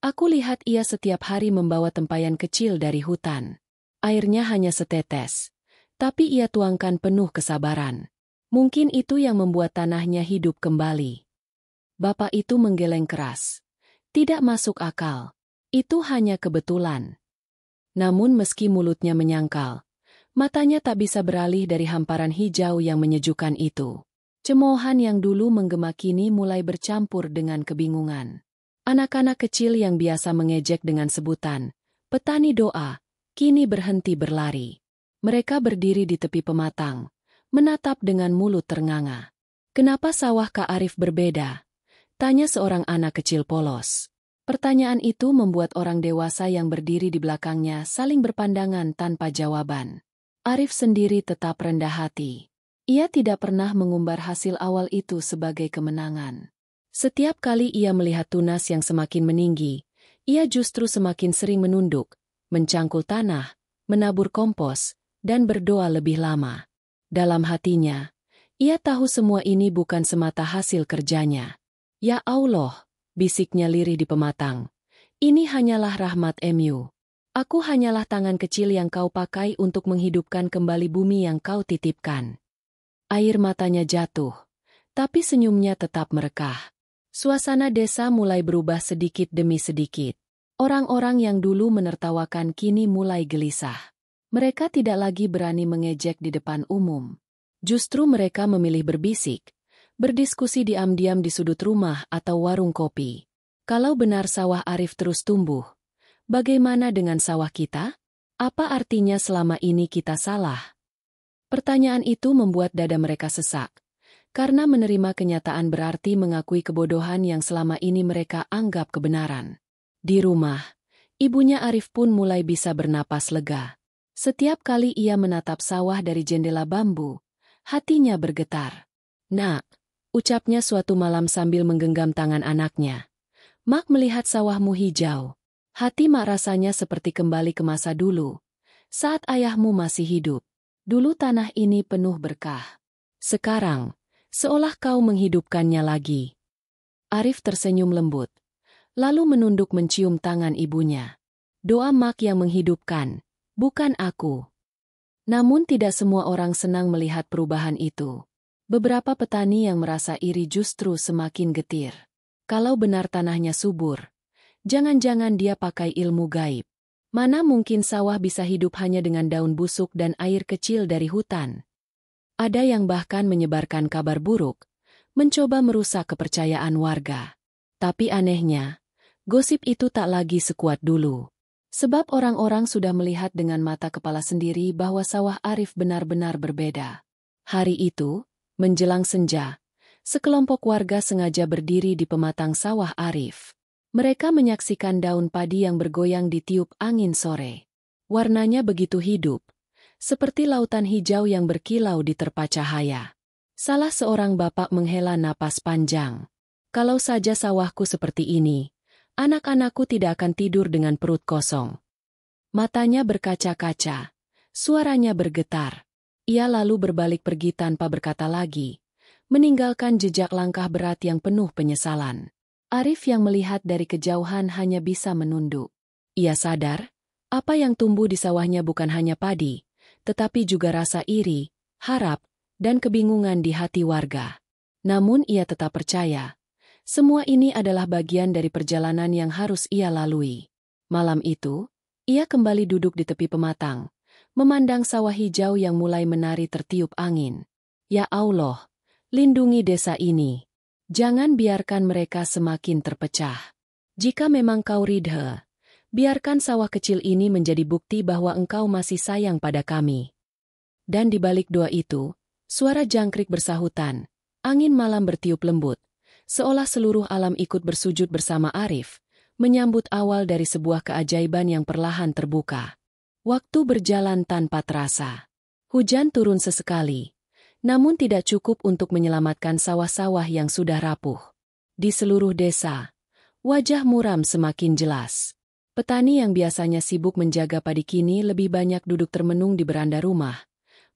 A: Aku lihat ia setiap hari membawa tempayan kecil dari hutan. Airnya hanya setetes, tapi ia tuangkan penuh kesabaran. Mungkin itu yang membuat tanahnya hidup kembali. Bapak itu menggeleng keras. Tidak masuk akal. Itu hanya kebetulan. Namun meski mulutnya menyangkal, matanya tak bisa beralih dari hamparan hijau yang menyejukkan itu. Cemoohan yang dulu menggema kini mulai bercampur dengan kebingungan. Anak-anak kecil yang biasa mengejek dengan sebutan petani doa, kini berhenti berlari. Mereka berdiri di tepi pematang, menatap dengan mulut ternganga. Kenapa sawah Kak Arif berbeda? Tanya seorang anak kecil polos. Pertanyaan itu membuat orang dewasa yang berdiri di belakangnya saling berpandangan tanpa jawaban. Arif sendiri tetap rendah hati. Ia tidak pernah mengumbar hasil awal itu sebagai kemenangan. Setiap kali ia melihat tunas yang semakin meninggi, ia justru semakin sering menunduk, mencangkul tanah, menabur kompos, dan berdoa lebih lama. Dalam hatinya, ia tahu semua ini bukan semata hasil kerjanya. Ya Allah, bisiknya lirih di pematang. Ini hanyalah rahmat MU. Aku hanyalah tangan kecil yang kau pakai untuk menghidupkan kembali bumi yang kau titipkan. Air matanya jatuh, tapi senyumnya tetap merekah. Suasana desa mulai berubah sedikit demi sedikit. Orang-orang yang dulu menertawakan kini mulai gelisah. Mereka tidak lagi berani mengejek di depan umum. Justru mereka memilih berbisik, berdiskusi diam-diam di sudut rumah atau warung kopi. Kalau benar sawah Arif terus tumbuh, bagaimana dengan sawah kita? Apa artinya selama ini kita salah? Pertanyaan itu membuat dada mereka sesak, karena menerima kenyataan berarti mengakui kebodohan yang selama ini mereka anggap kebenaran. Di rumah, ibunya Arif pun mulai bisa bernapas lega. Setiap kali ia menatap sawah dari jendela bambu, hatinya bergetar. "Nak," ucapnya suatu malam sambil menggenggam tangan anaknya. "Mak melihat sawahmu hijau. Hati mak rasanya seperti kembali ke masa dulu, saat ayahmu masih hidup. Dulu tanah ini penuh berkah. Sekarang, seolah kau menghidupkannya lagi." Arif tersenyum lembut, lalu menunduk mencium tangan ibunya. "Doa mak yang menghidupkan, bukan aku." Namun tidak semua orang senang melihat perubahan itu. Beberapa petani yang merasa iri justru semakin getir. Kalau benar tanahnya subur, jangan-jangan dia pakai ilmu gaib. Mana mungkin sawah bisa hidup hanya dengan daun busuk dan air kecil dari hutan? Ada yang bahkan menyebarkan kabar buruk, mencoba merusak kepercayaan warga. Tapi anehnya, gosip itu tak lagi sekuat dulu. Sebab orang-orang sudah melihat dengan mata kepala sendiri bahwa sawah Arif benar-benar berbeda. Hari itu, menjelang senja, sekelompok warga sengaja berdiri di pematang sawah Arif. Mereka menyaksikan daun padi yang bergoyang ditiup angin sore. Warnanya begitu hidup, seperti lautan hijau yang berkilau di terpa cahaya. Salah seorang bapak menghela napas panjang. Kalau saja sawahku seperti ini, anak-anakku tidak akan tidur dengan perut kosong. Matanya berkaca-kaca, suaranya bergetar. Ia lalu berbalik pergi tanpa berkata lagi, meninggalkan jejak langkah berat yang penuh penyesalan. Arif yang melihat dari kejauhan hanya bisa menunduk. Ia sadar, apa yang tumbuh di sawahnya bukan hanya padi, tetapi juga rasa iri, harap, dan kebingungan di hati warga. Namun ia tetap percaya, semua ini adalah bagian dari perjalanan yang harus ia lalui. Malam itu, ia kembali duduk di tepi pematang, memandang sawah hijau yang mulai menari tertiup angin. Ya Allah, lindungi desa ini. Jangan biarkan mereka semakin terpecah. Jika memang kau ridha, biarkan sawah kecil ini menjadi bukti bahwa engkau masih sayang pada kami. Dan di balik doa itu, suara jangkrik bersahutan, angin malam bertiup lembut, seolah seluruh alam ikut bersujud bersama Arif, menyambut awal dari sebuah keajaiban yang perlahan terbuka. Waktu berjalan tanpa terasa. Hujan turun sesekali, namun tidak cukup untuk menyelamatkan sawah-sawah yang sudah rapuh. Di seluruh desa, wajah muram semakin jelas. Petani yang biasanya sibuk menjaga padi kini lebih banyak duduk termenung di beranda rumah,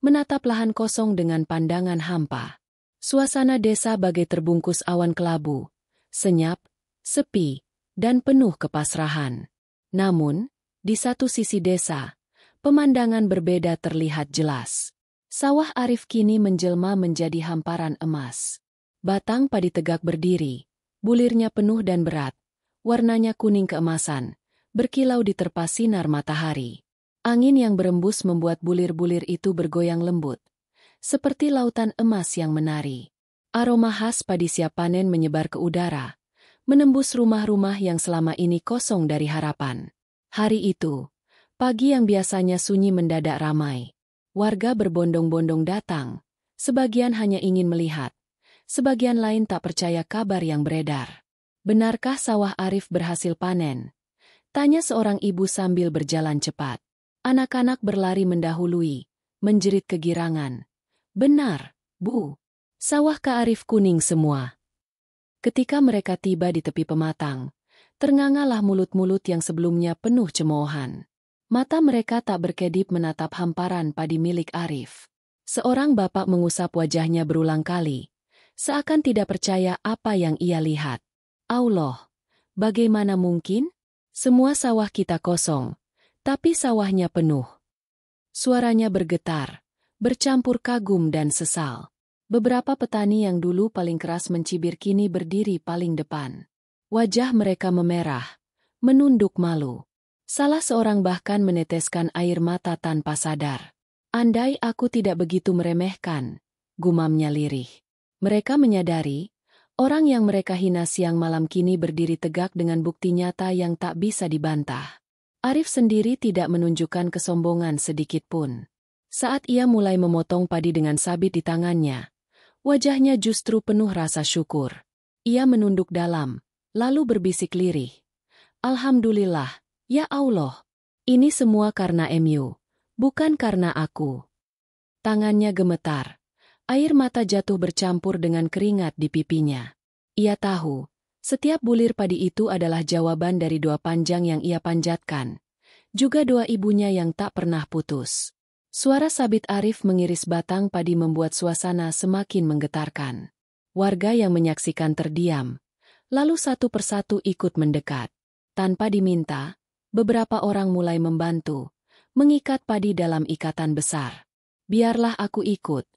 A: menatap lahan kosong dengan pandangan hampa. Suasana desa bagai terbungkus awan kelabu, senyap, sepi, dan penuh kepasrahan. Namun, di satu sisi desa, pemandangan berbeda terlihat jelas. Sawah Arif kini menjelma menjadi hamparan emas. Batang padi tegak berdiri, bulirnya penuh dan berat, warnanya kuning keemasan, berkilau di terpa sinar matahari. Angin yang berembus membuat bulir-bulir itu bergoyang lembut, seperti lautan emas yang menari. Aroma khas padi siap panen menyebar ke udara, menembus rumah-rumah yang selama ini kosong dari harapan. Hari itu, pagi yang biasanya sunyi mendadak ramai. Warga berbondong-bondong datang, sebagian hanya ingin melihat, sebagian lain tak percaya kabar yang beredar. Benarkah sawah Arif berhasil panen? Tanya seorang ibu sambil berjalan cepat. Anak-anak berlari mendahului, menjerit kegirangan. Benar, Bu. Sawah Kak Arif kuning semua. Ketika mereka tiba di tepi pematang, ternganga-lah mulut-mulut yang sebelumnya penuh cemoohan. Mata mereka tak berkedip menatap hamparan padi milik Arif. Seorang bapak mengusap wajahnya berulang kali, seakan tidak percaya apa yang ia lihat. Allah, bagaimana mungkin? Semua sawah kita kosong, tapi sawahnya penuh. Suaranya bergetar, bercampur kagum dan sesal. Beberapa petani yang dulu paling keras mencibir kini berdiri paling depan. Wajah mereka memerah, menunduk malu. Salah seorang bahkan meneteskan air mata tanpa sadar. Andai aku tidak begitu meremehkan, gumamnya lirih. Mereka menyadari, orang yang mereka hina siang malam kini berdiri tegak dengan bukti nyata yang tak bisa dibantah. Arif sendiri tidak menunjukkan kesombongan sedikit pun. Saat ia mulai memotong padi dengan sabit di tangannya, wajahnya justru penuh rasa syukur. Ia menunduk dalam, lalu berbisik lirih. Alhamdulillah. Ya Allah, ini semua karena MU, bukan karena aku. Tangannya gemetar, air mata jatuh bercampur dengan keringat di pipinya. Ia tahu, setiap bulir padi itu adalah jawaban dari doa panjang yang ia panjatkan, juga doa ibunya yang tak pernah putus. Suara sabit Arif mengiris batang padi membuat suasana semakin menggetarkan. Warga yang menyaksikan terdiam, lalu satu persatu ikut mendekat. Tanpa diminta, beberapa orang mulai membantu, mengikat padi dalam ikatan besar. Biarlah aku ikut,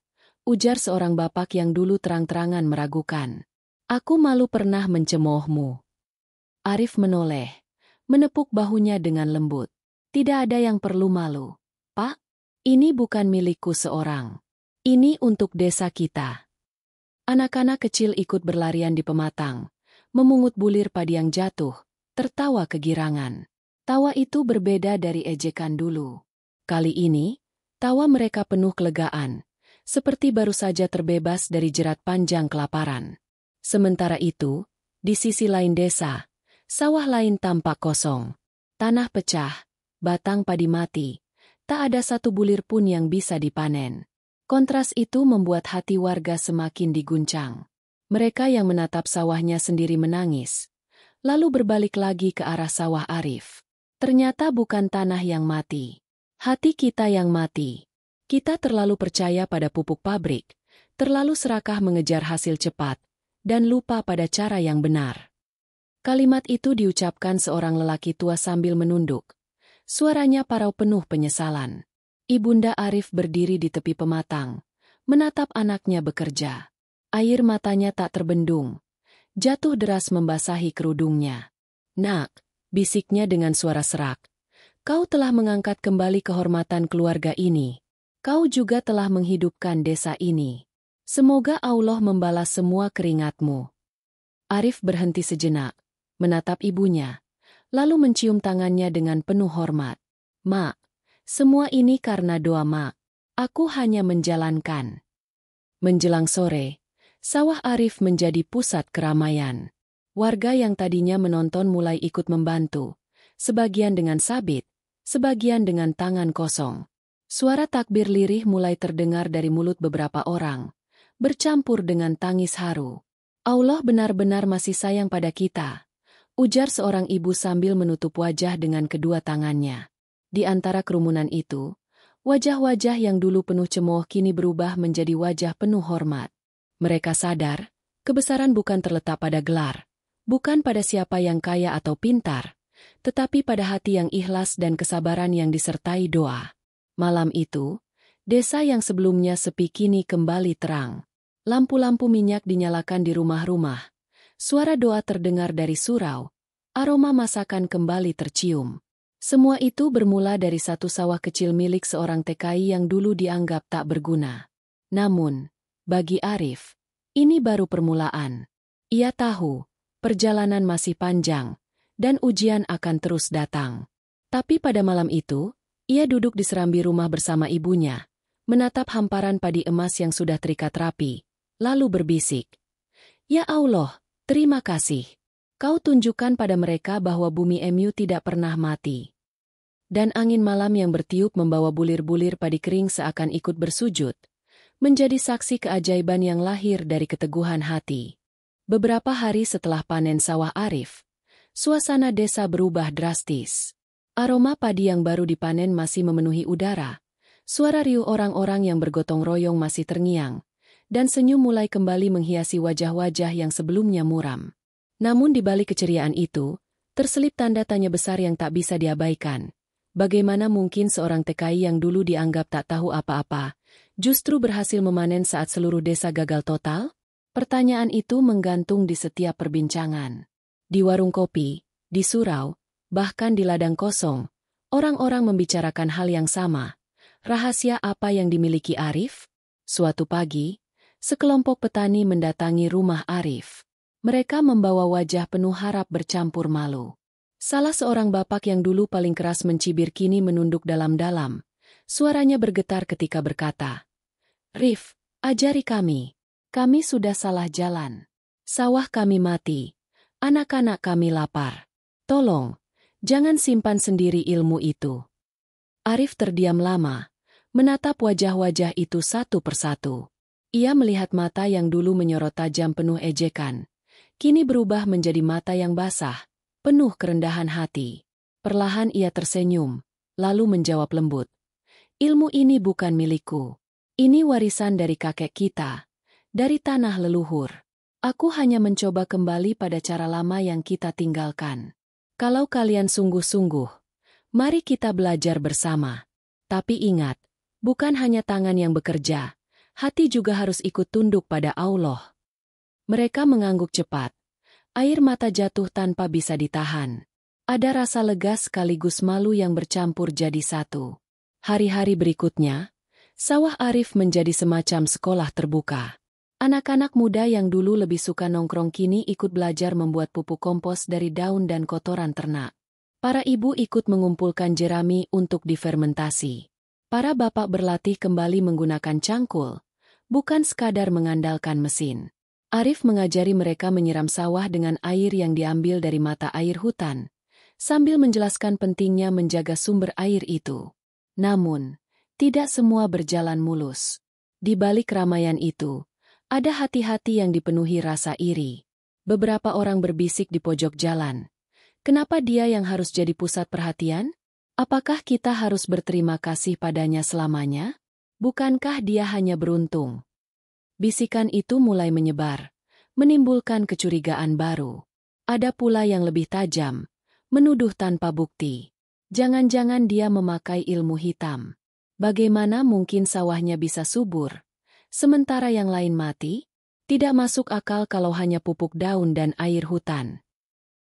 A: ujar seorang bapak yang dulu terang-terangan meragukan. Aku malu pernah mencemoohmu. Arif menoleh, menepuk bahunya dengan lembut. Tidak ada yang perlu malu. Pak, ini bukan milikku seorang. Ini untuk desa kita. Anak-anak kecil ikut berlarian di pematang, memungut bulir padi yang jatuh, tertawa kegirangan. Tawa itu berbeda dari ejekan dulu. Kali ini, tawa mereka penuh kelegaan, seperti baru saja terbebas dari jerat panjang kelaparan. Sementara itu, di sisi lain desa, sawah lain tampak kosong. Tanah pecah, batang padi mati, Tak ada satu bulir pun yang bisa dipanen. Kontras itu membuat hati warga semakin diguncang. Mereka yang menatap sawahnya sendiri menangis, lalu berbalik lagi ke arah sawah Arif. Ternyata bukan tanah yang mati. Hati kita yang mati. Kita terlalu percaya pada pupuk pabrik, terlalu serakah mengejar hasil cepat, dan lupa pada cara yang benar. Kalimat itu diucapkan seorang lelaki tua sambil menunduk. Suaranya parau penuh penyesalan. Ibunda Arif berdiri di tepi pematang, menatap anaknya bekerja. Air matanya tak terbendung. Jatuh deras membasahi kerudungnya. "Nak," bisiknya dengan suara serak. "Kau telah mengangkat kembali kehormatan keluarga ini. Kau juga telah menghidupkan desa ini. Semoga Allah membalas semua keringatmu." Arif berhenti sejenak, menatap ibunya, lalu mencium tangannya dengan penuh hormat. "Mak, semua ini karena doa Mak. Aku hanya menjalankan." Menjelang sore, sawah Arif menjadi pusat keramaian. Warga yang tadinya menonton mulai ikut membantu, sebagian dengan sabit, sebagian dengan tangan kosong. Suara takbir lirih mulai terdengar dari mulut beberapa orang, bercampur dengan tangis haru. "Allah benar-benar masih sayang pada kita," ujar seorang ibu sambil menutup wajah dengan kedua tangannya. Di antara kerumunan itu, wajah-wajah yang dulu penuh cemooh kini berubah menjadi wajah penuh hormat. Mereka sadar, kebesaran bukan terletak pada gelar, bukan pada siapa yang kaya atau pintar, tetapi pada hati yang ikhlas dan kesabaran yang disertai doa. Malam itu, desa yang sebelumnya sepi kini kembali terang. Lampu-lampu minyak dinyalakan di rumah-rumah. Suara doa terdengar dari surau. Aroma masakan kembali tercium. Semua itu bermula dari satu sawah kecil milik seorang TKI yang dulu dianggap tak berguna. Namun, bagi Arif, ini baru permulaan. Ia tahu, perjalanan masih panjang, dan ujian akan terus datang. Tapi pada malam itu, ia duduk di serambi rumah bersama ibunya, menatap hamparan padi emas yang sudah terikat rapi, lalu berbisik, "Ya Allah, terima kasih. Kau tunjukkan pada mereka bahwa bumi MU tidak pernah mati." Dan angin malam yang bertiup membawa bulir-bulir padi kering seakan ikut bersujud, menjadi saksi keajaiban yang lahir dari keteguhan hati. Beberapa hari setelah panen sawah Arif, suasana desa berubah drastis. Aroma padi yang baru dipanen masih memenuhi udara, suara riuh orang-orang yang bergotong royong masih terngiang, dan senyum mulai kembali menghiasi wajah-wajah yang sebelumnya muram. Namun di balik keceriaan itu, terselip tanda tanya besar yang tak bisa diabaikan. Bagaimana mungkin seorang TKI yang dulu dianggap tak tahu apa-apa, justru berhasil memanen saat seluruh desa gagal total? Pertanyaan itu menggantung di setiap perbincangan. Di warung kopi, di surau, bahkan di ladang kosong, orang-orang membicarakan hal yang sama. Rahasia apa yang dimiliki Arif? Suatu pagi, sekelompok petani mendatangi rumah Arif. Mereka membawa wajah penuh harap bercampur malu. Salah seorang bapak yang dulu paling keras mencibir kini menunduk dalam-dalam. Suaranya bergetar ketika berkata, "Rif, ajari kami. Kami sudah salah jalan. Sawah kami mati. Anak-anak kami lapar. Tolong, jangan simpan sendiri ilmu itu." Arif terdiam lama, menatap wajah-wajah itu satu persatu. Ia melihat mata yang dulu menyorot tajam penuh ejekan, kini berubah menjadi mata yang basah, penuh kerendahan hati. Perlahan ia tersenyum, lalu menjawab lembut, "Ilmu ini bukan milikku. Ini warisan dari kakek kita, dari tanah leluhur. Aku hanya mencoba kembali pada cara lama yang kita tinggalkan. Kalau kalian sungguh-sungguh, mari kita belajar bersama. Tapi ingat, bukan hanya tangan yang bekerja, hati juga harus ikut tunduk pada Allah." Mereka mengangguk cepat. Air mata jatuh tanpa bisa ditahan. Ada rasa lega sekaligus malu yang bercampur jadi satu. Hari-hari berikutnya, sawah Arif menjadi semacam sekolah terbuka. Anak-anak muda yang dulu lebih suka nongkrong kini ikut belajar membuat pupuk kompos dari daun dan kotoran ternak. Para ibu ikut mengumpulkan jerami untuk difermentasi. Para bapak berlatih kembali menggunakan cangkul, bukan sekadar mengandalkan mesin. Arif mengajari mereka menyiram sawah dengan air yang diambil dari mata air hutan, sambil menjelaskan pentingnya menjaga sumber air itu. Namun, tidak semua berjalan mulus. Di balik keramaian itu, ada hati-hati yang dipenuhi rasa iri. Beberapa orang berbisik di pojok jalan. Kenapa dia yang harus jadi pusat perhatian? Apakah kita harus berterima kasih padanya selamanya? Bukankah dia hanya beruntung? Bisikan itu mulai menyebar, menimbulkan kecurigaan baru. Ada pula yang lebih tajam, menuduh tanpa bukti. Jangan-jangan dia memakai ilmu hitam. Bagaimana mungkin sawahnya bisa subur, sementara yang lain mati? Tidak masuk akal kalau hanya pupuk daun dan air hutan.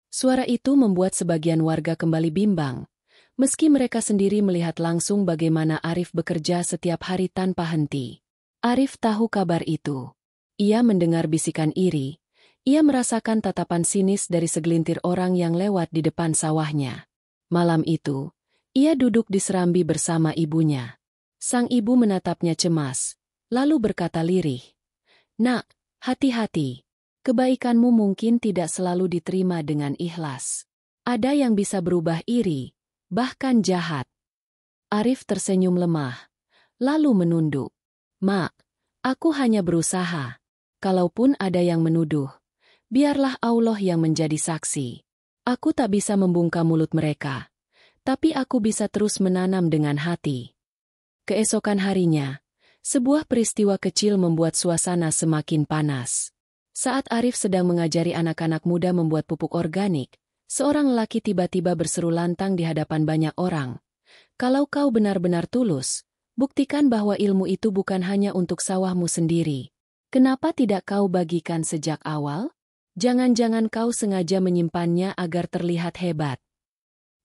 A: Suara itu membuat sebagian warga kembali bimbang, meski mereka sendiri melihat langsung bagaimana Arif bekerja setiap hari tanpa henti. Arif tahu kabar itu. Ia mendengar bisikan iri. Ia merasakan tatapan sinis dari segelintir orang yang lewat di depan sawahnya. Malam itu, ia duduk di serambi bersama ibunya. Sang ibu menatapnya cemas, lalu berkata lirih, "Nak, hati-hati. Kebaikanmu mungkin tidak selalu diterima dengan ikhlas. Ada yang bisa berubah iri, bahkan jahat." Arif tersenyum lemah, lalu menunduk. "Mak, aku hanya berusaha. Kalaupun ada yang menuduh, biarlah Allah yang menjadi saksi. Aku tak bisa membungkam mulut mereka, tapi aku bisa terus menanam dengan hati." Keesokan harinya, sebuah peristiwa kecil membuat suasana semakin panas. Saat Arif sedang mengajari anak-anak muda membuat pupuk organik, seorang lelaki tiba-tiba berseru lantang di hadapan banyak orang. "Kalau kau benar-benar tulus, buktikan bahwa ilmu itu bukan hanya untuk sawahmu sendiri. Kenapa tidak kau bagikan sejak awal? Jangan-jangan kau sengaja menyimpannya agar terlihat hebat."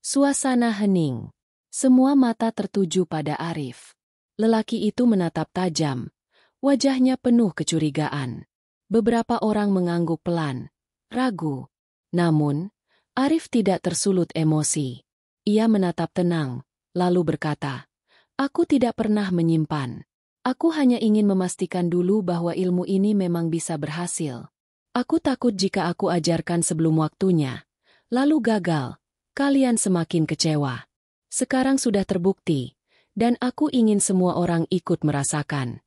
A: Suasana hening. Semua mata tertuju pada Arif. Lelaki itu menatap tajam. Wajahnya penuh kecurigaan. Beberapa orang mengangguk pelan, ragu. Namun, Arif tidak tersulut emosi. Ia menatap tenang, lalu berkata, "Aku tidak pernah menyimpan. Aku hanya ingin memastikan dulu bahwa ilmu ini memang bisa berhasil. Aku takut jika aku ajarkan sebelum waktunya, lalu gagal, kalian semakin kecewa. Sekarang sudah terbukti, dan aku ingin semua orang ikut merasakan."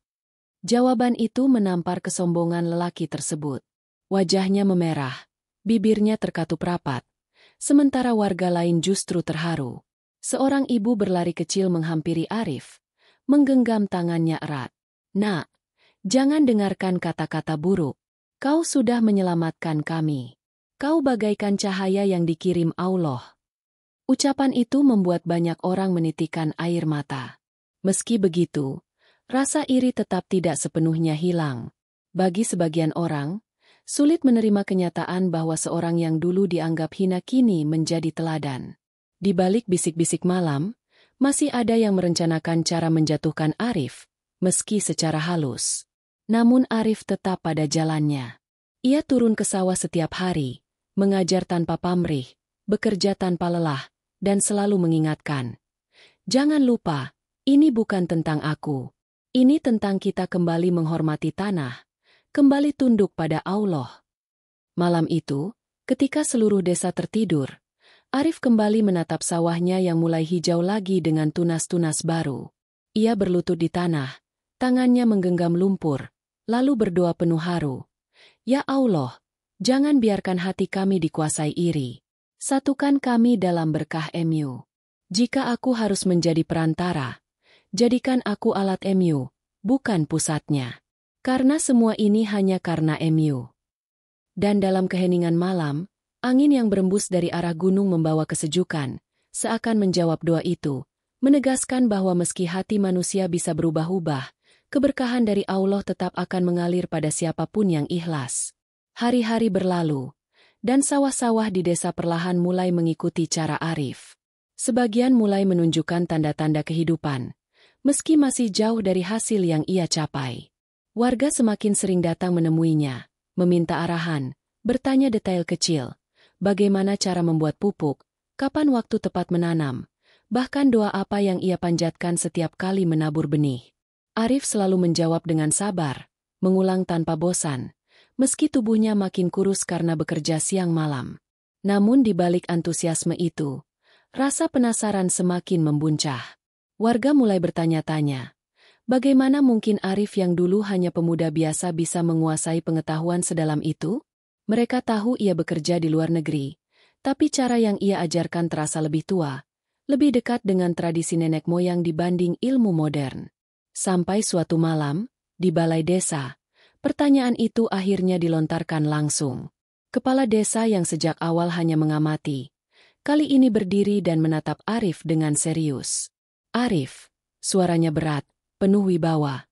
A: Jawaban itu menampar kesombongan lelaki tersebut. Wajahnya memerah, bibirnya terkatup rapat, sementara warga lain justru terharu. Seorang ibu berlari kecil menghampiri Arif, menggenggam tangannya erat. "Nak, jangan dengarkan kata-kata buruk. Kau sudah menyelamatkan kami. Kau bagaikan cahaya yang dikirim Allah." Ucapan itu membuat banyak orang menitikkan air mata. Meski begitu, rasa iri tetap tidak sepenuhnya hilang. Bagi sebagian orang, sulit menerima kenyataan bahwa seorang yang dulu dianggap hina kini menjadi teladan. Di balik bisik-bisik malam, masih ada yang merencanakan cara menjatuhkan Arif, meski secara halus. Namun Arif tetap pada jalannya. Ia turun ke sawah setiap hari, mengajar tanpa pamrih, bekerja tanpa lelah, dan selalu mengingatkan, "Jangan lupa, ini bukan tentang aku. Ini tentang kita kembali menghormati tanah, kembali tunduk pada Allah." Malam itu, ketika seluruh desa tertidur, Arif kembali menatap sawahnya yang mulai hijau lagi dengan tunas-tunas baru. Ia berlutut di tanah, tangannya menggenggam lumpur, lalu berdoa penuh haru. "Ya Allah, jangan biarkan hati kami dikuasai iri. Satukan kami dalam berkah MU. Jika aku harus menjadi perantara, jadikan aku alat MU, bukan pusatnya. Karena semua ini hanya karena MU." Dan dalam keheningan malam, angin yang berembus dari arah gunung membawa kesejukan, seakan menjawab doa itu, menegaskan bahwa meski hati manusia bisa berubah-ubah, keberkahan dari Allah tetap akan mengalir pada siapapun yang ikhlas. Hari-hari berlalu, dan sawah-sawah di desa perlahan mulai mengikuti cara Arif. Sebagian mulai menunjukkan tanda-tanda kehidupan, meski masih jauh dari hasil yang ia capai. Warga semakin sering datang menemuinya, meminta arahan, bertanya detail kecil, bagaimana cara membuat pupuk, kapan waktu tepat menanam, bahkan doa apa yang ia panjatkan setiap kali menabur benih. Arif selalu menjawab dengan sabar, mengulang tanpa bosan, meski tubuhnya makin kurus karena bekerja siang malam. Namun di balik antusiasme itu, rasa penasaran semakin membuncah. Warga mulai bertanya-tanya, bagaimana mungkin Arif yang dulu hanya pemuda biasa bisa menguasai pengetahuan sedalam itu? Mereka tahu ia bekerja di luar negeri, tapi cara yang ia ajarkan terasa lebih tua, lebih dekat dengan tradisi nenek moyang dibanding ilmu modern. Sampai suatu malam, di balai desa, pertanyaan itu akhirnya dilontarkan langsung. Kepala desa yang sejak awal hanya mengamati, kali ini berdiri dan menatap Arif dengan serius. Arif, suaranya berat, penuh wibawa.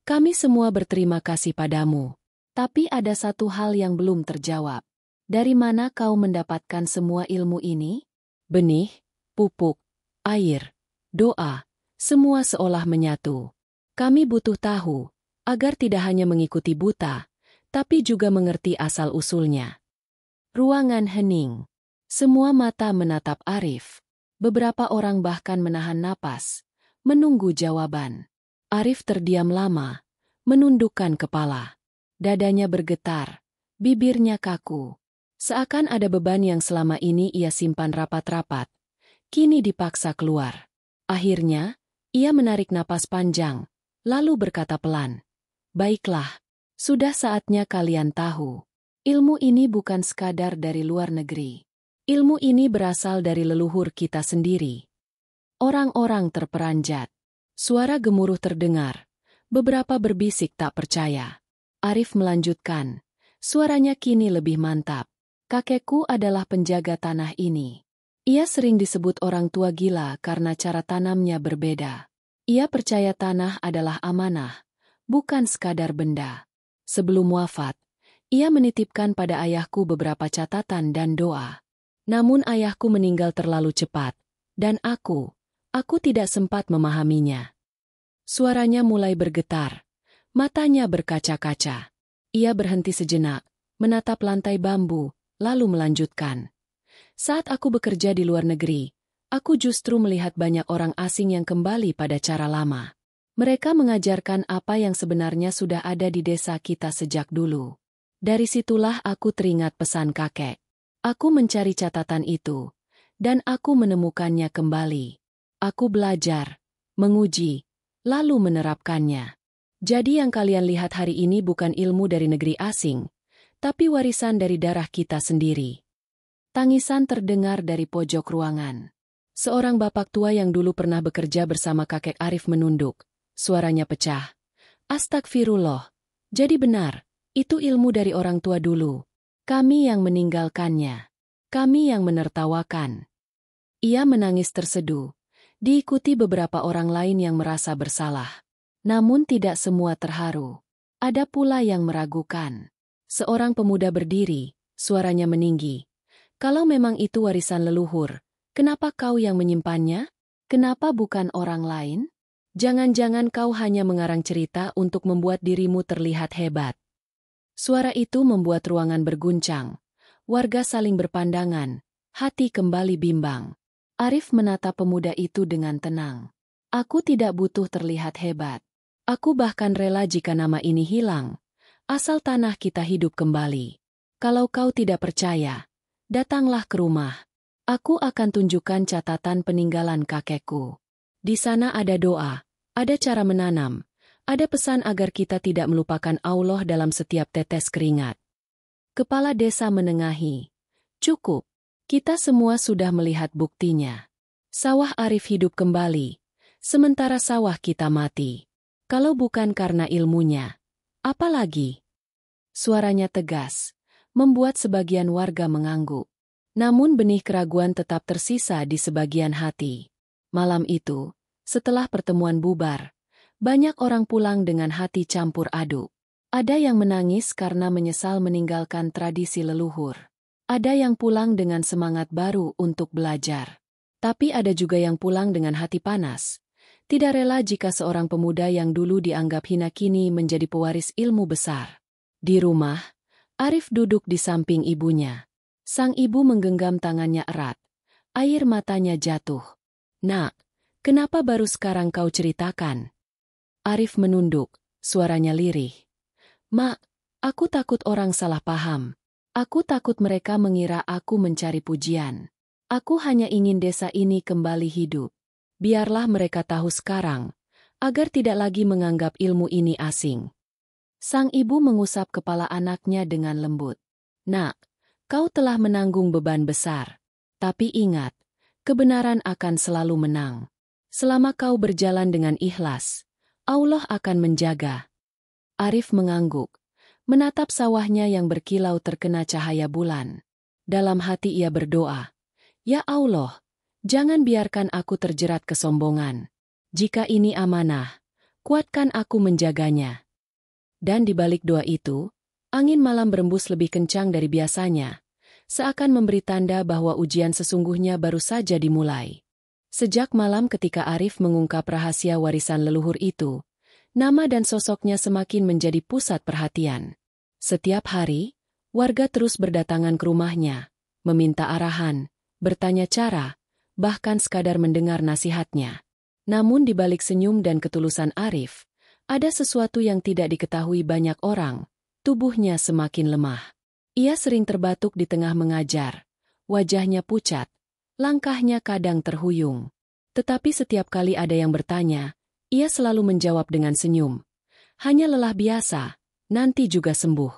A: Kami semua berterima kasih padamu. Tapi ada satu hal yang belum terjawab. Dari mana kau mendapatkan semua ilmu ini? Benih, pupuk, air, doa, semua seolah menyatu. Kami butuh tahu, agar tidak hanya mengikuti buta, tapi juga mengerti asal-usulnya. Ruangan hening. Semua mata menatap Arif. Beberapa orang bahkan menahan napas, menunggu jawaban. Arif terdiam lama, menundukkan kepala. Dadanya bergetar, bibirnya kaku. Seakan ada beban yang selama ini ia simpan rapat-rapat, kini dipaksa keluar. Akhirnya, ia menarik napas panjang, lalu berkata pelan, "Baiklah, sudah saatnya kalian tahu. Ilmu ini bukan sekadar dari luar negeri. Ilmu ini berasal dari leluhur kita sendiri." Orang-orang terperanjat. Suara gemuruh terdengar. Beberapa berbisik tak percaya. Arif melanjutkan. Suaranya kini lebih mantap. "Kakekku adalah penjaga tanah ini. Ia sering disebut orang tua gila karena cara tanamnya berbeda. Ia percaya tanah adalah amanah, bukan sekadar benda. Sebelum wafat, ia menitipkan pada ayahku beberapa catatan dan doa. Namun ayahku meninggal terlalu cepat, dan aku tidak sempat memahaminya." Suaranya mulai bergetar, matanya berkaca-kaca. Ia berhenti sejenak, menatap lantai bambu, lalu melanjutkan. "Saat aku bekerja di luar negeri, aku justru melihat banyak orang asing yang kembali pada cara lama. Mereka mengajarkan apa yang sebenarnya sudah ada di desa kita sejak dulu. Dari situlah aku teringat pesan kakek. Aku mencari catatan itu, dan aku menemukannya kembali. Aku belajar, menguji, lalu menerapkannya. Jadi yang kalian lihat hari ini bukan ilmu dari negeri asing, tapi warisan dari darah kita sendiri." Tangisan terdengar dari pojok ruangan. Seorang bapak tua yang dulu pernah bekerja bersama kakek Arif menunduk. Suaranya pecah. "Astagfirullah. Jadi benar, itu ilmu dari orang tua dulu. Kami yang meninggalkannya. Kami yang menertawakan." Ia menangis terseduh, diikuti beberapa orang lain yang merasa bersalah. Namun tidak semua terharu. Ada pula yang meragukan. Seorang pemuda berdiri, suaranya meninggi. "Kalau memang itu warisan leluhur, kenapa kau yang menyimpannya? Kenapa bukan orang lain? Jangan-jangan kau hanya mengarang cerita untuk membuat dirimu terlihat hebat." Suara itu membuat ruangan berguncang. Warga saling berpandangan, hati kembali bimbang. Arif menatap pemuda itu dengan tenang. "Aku tidak butuh terlihat hebat. Aku bahkan rela jika nama ini hilang, asal tanah kita hidup kembali. Kalau kau tidak percaya, datanglah ke rumah. Aku akan tunjukkan catatan peninggalan kakekku. Di sana ada doa, ada cara menanam, ada pesan agar kita tidak melupakan Allah dalam setiap tetes keringat." Kepala desa menengahi. "Cukup, kita semua sudah melihat buktinya. Sawah Arif hidup kembali, sementara sawah kita mati. Kalau bukan karena ilmunya, apa lagi?" Suaranya tegas, membuat sebagian warga mengangguk. Namun benih keraguan tetap tersisa di sebagian hati. Malam itu, setelah pertemuan bubar, banyak orang pulang dengan hati campur aduk. Ada yang menangis karena menyesal meninggalkan tradisi leluhur. Ada yang pulang dengan semangat baru untuk belajar. Tapi ada juga yang pulang dengan hati panas. Tidak rela jika seorang pemuda yang dulu dianggap hina kini menjadi pewaris ilmu besar. Di rumah, Arif duduk di samping ibunya. Sang ibu menggenggam tangannya erat. Air matanya jatuh. "Nak, kenapa baru sekarang kau ceritakan?" Arif menunduk, suaranya lirih. "Mak, aku takut orang salah paham. Aku takut mereka mengira aku mencari pujian. Aku hanya ingin desa ini kembali hidup." Biarlah mereka tahu sekarang, agar tidak lagi menganggap ilmu ini asing. Sang ibu mengusap kepala anaknya dengan lembut. Nak, kau telah menanggung beban besar. Tapi ingat, kebenaran akan selalu menang. Selama kau berjalan dengan ikhlas, Allah akan menjaga. Arif mengangguk, menatap sawahnya yang berkilau terkena cahaya bulan. Dalam hati ia berdoa, "Ya Allah, jangan biarkan aku terjerat kesombongan. Jika ini amanah, kuatkan aku menjaganya." Dan di balik doa itu, angin malam berembus lebih kencang dari biasanya, seakan memberi tanda bahwa ujian sesungguhnya baru saja dimulai. Sejak malam ketika Arif mengungkap rahasia warisan leluhur itu, nama dan sosoknya semakin menjadi pusat perhatian. Setiap hari, warga terus berdatangan ke rumahnya, meminta arahan, bertanya cara, bahkan sekadar mendengar nasihatnya. Namun di balik senyum dan ketulusan Arif, ada sesuatu yang tidak diketahui banyak orang, tubuhnya semakin lemah. Ia sering terbatuk di tengah mengajar, wajahnya pucat, langkahnya kadang terhuyung. Tetapi setiap kali ada yang bertanya, ia selalu menjawab dengan senyum. Hanya lelah biasa, nanti juga sembuh.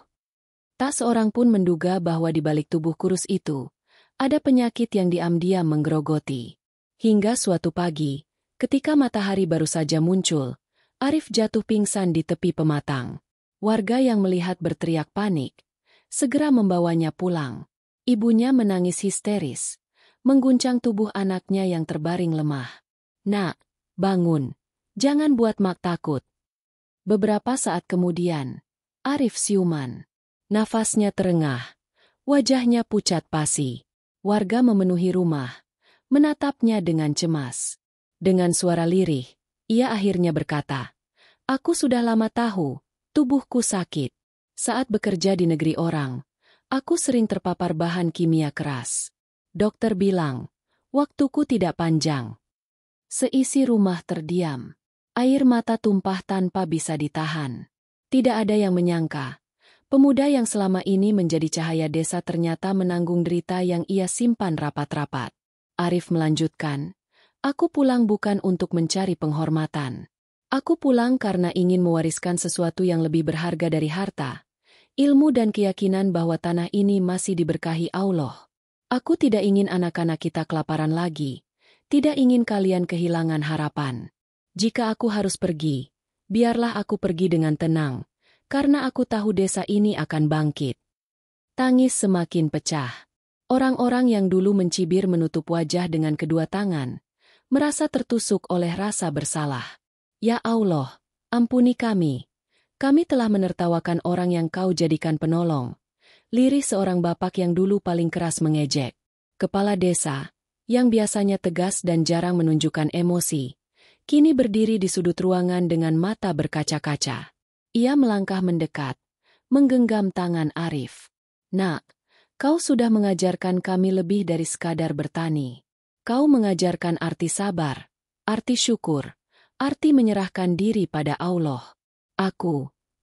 A: Tak seorang pun menduga bahwa di balik tubuh kurus itu, ada penyakit yang diam-diam menggerogoti. Hingga suatu pagi, ketika matahari baru saja muncul, Arif jatuh pingsan di tepi pematang. Warga yang melihat berteriak panik, segera membawanya pulang. Ibunya menangis histeris, mengguncang tubuh anaknya yang terbaring lemah. "Nak, bangun. Jangan buat Mak takut." Beberapa saat kemudian, Arif siuman. Nafasnya terengah, wajahnya pucat pasi. Warga memenuhi rumah, menatapnya dengan cemas. Dengan suara lirih, ia akhirnya berkata, "Aku sudah lama tahu, tubuhku sakit. Saat bekerja di negeri orang, aku sering terpapar bahan kimia keras. Dokter bilang, waktuku tidak panjang." Seisi rumah terdiam. Air mata tumpah tanpa bisa ditahan. Tidak ada yang menyangka, pemuda yang selama ini menjadi cahaya desa ternyata menanggung derita yang ia simpan rapat-rapat. Arif melanjutkan, "Aku pulang bukan untuk mencari penghormatan. Aku pulang karena ingin mewariskan sesuatu yang lebih berharga dari harta, ilmu dan keyakinan bahwa tanah ini masih diberkahi Allah. Aku tidak ingin anak-anak kita kelaparan lagi, tidak ingin kalian kehilangan harapan. Jika aku harus pergi, biarlah aku pergi dengan tenang, karena aku tahu desa ini akan bangkit." Tangis semakin pecah. Orang-orang yang dulu mencibir menutup wajah dengan kedua tangan, merasa tertusuk oleh rasa bersalah. "Ya Allah, ampuni kami. Kami telah menertawakan orang yang kau jadikan penolong." Lirih seorang bapak yang dulu paling keras mengejek. Kepala desa, yang biasanya tegas dan jarang menunjukkan emosi, kini berdiri di sudut ruangan dengan mata berkaca-kaca. Ia melangkah mendekat, menggenggam tangan Arif. "Nak, kau sudah mengajarkan kami lebih dari sekadar bertani. Kau mengajarkan arti sabar, arti syukur, arti menyerahkan diri pada Allah.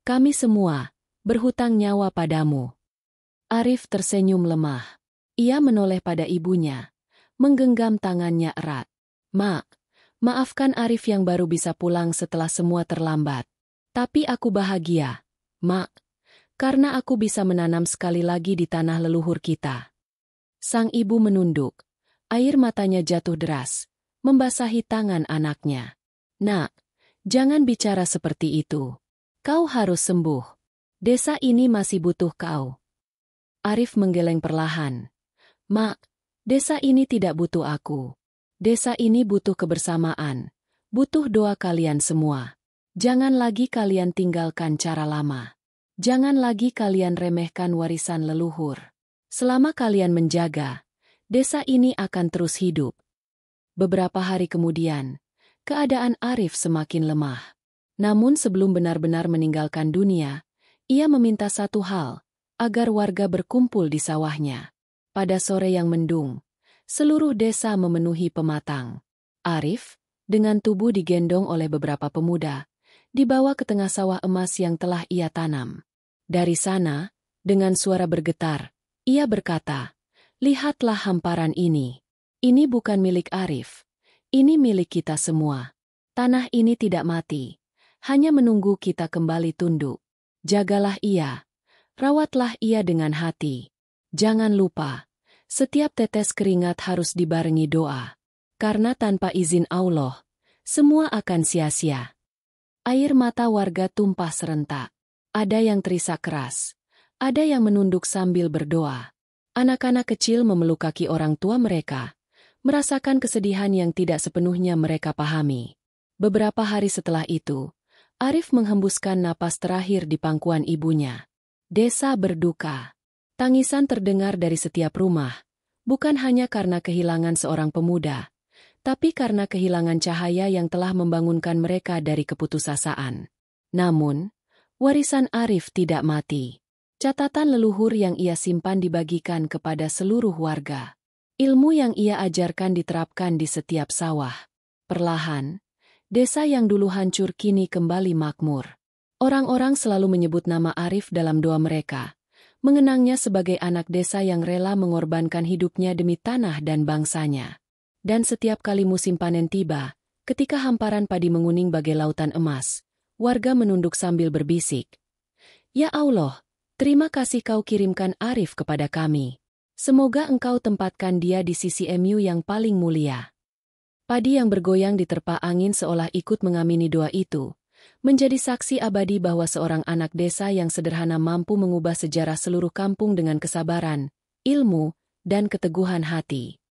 A: Kami semua, berhutang nyawa padamu." Arif tersenyum lemah. Ia menoleh pada ibunya, menggenggam tangannya erat. "Mak, maafkan Arif yang baru bisa pulang setelah semua terlambat. Tapi aku bahagia, Mak, karena aku bisa menanam sekali lagi di tanah leluhur kita." Sang ibu menunduk. Air matanya jatuh deras, membasahi tangan anaknya. "Nak, jangan bicara seperti itu. Kau harus sembuh. Desa ini masih butuh kau." Arif menggeleng perlahan. "Mak, desa ini tidak butuh aku. Desa ini butuh kebersamaan, butuh doa kalian semua. Jangan lagi kalian tinggalkan cara lama. Jangan lagi kalian remehkan warisan leluhur. Selama kalian menjaga, desa ini akan terus hidup." Beberapa hari kemudian, keadaan Arif semakin lemah. Namun sebelum benar-benar meninggalkan dunia, ia meminta satu hal, agar warga berkumpul di sawahnya. Pada sore yang mendung, seluruh desa memenuhi pematang. Arif, dengan tubuh digendong oleh beberapa pemuda, dibawa ke tengah sawah emas yang telah ia tanam. Dari sana, dengan suara bergetar, ia berkata, "Lihatlah hamparan ini. Ini bukan milik Arif. Ini milik kita semua. Tanah ini tidak mati. Hanya menunggu kita kembali tunduk. Jagalah ia. Rawatlah ia dengan hati. Jangan lupa, setiap tetes keringat harus dibarengi doa. Karena tanpa izin Allah, semua akan sia-sia. Air mata warga tumpah serentak. Ada yang terisak keras. Ada yang menunduk sambil berdoa. Anak-anak kecil memeluk kaki orang tua mereka, merasakan kesedihan yang tidak sepenuhnya mereka pahami. Beberapa hari setelah itu, Arif menghembuskan napas terakhir di pangkuan ibunya. Desa berduka. Tangisan terdengar dari setiap rumah, bukan hanya karena kehilangan seorang pemuda, tapi karena kehilangan cahaya yang telah membangunkan mereka dari keputusasaan. Namun, warisan Arif tidak mati. Catatan leluhur yang ia simpan dibagikan kepada seluruh warga. Ilmu yang ia ajarkan diterapkan di setiap sawah. Perlahan, desa yang dulu hancur kini kembali makmur. Orang-orang selalu menyebut nama Arif dalam doa mereka, mengenangnya sebagai anak desa yang rela mengorbankan hidupnya demi tanah dan bangsanya. Dan setiap kali musim panen tiba, ketika hamparan padi menguning bagai lautan emas, warga menunduk sambil berbisik, "Ya Allah, terima kasih kau kirimkan Arif kepada kami. Semoga engkau tempatkan dia di sisi MU yang paling mulia." Padi yang bergoyang diterpa angin seolah ikut mengamini doa itu, menjadi saksi abadi bahwa seorang anak desa yang sederhana mampu mengubah sejarah seluruh kampung dengan kesabaran, ilmu, dan keteguhan hati.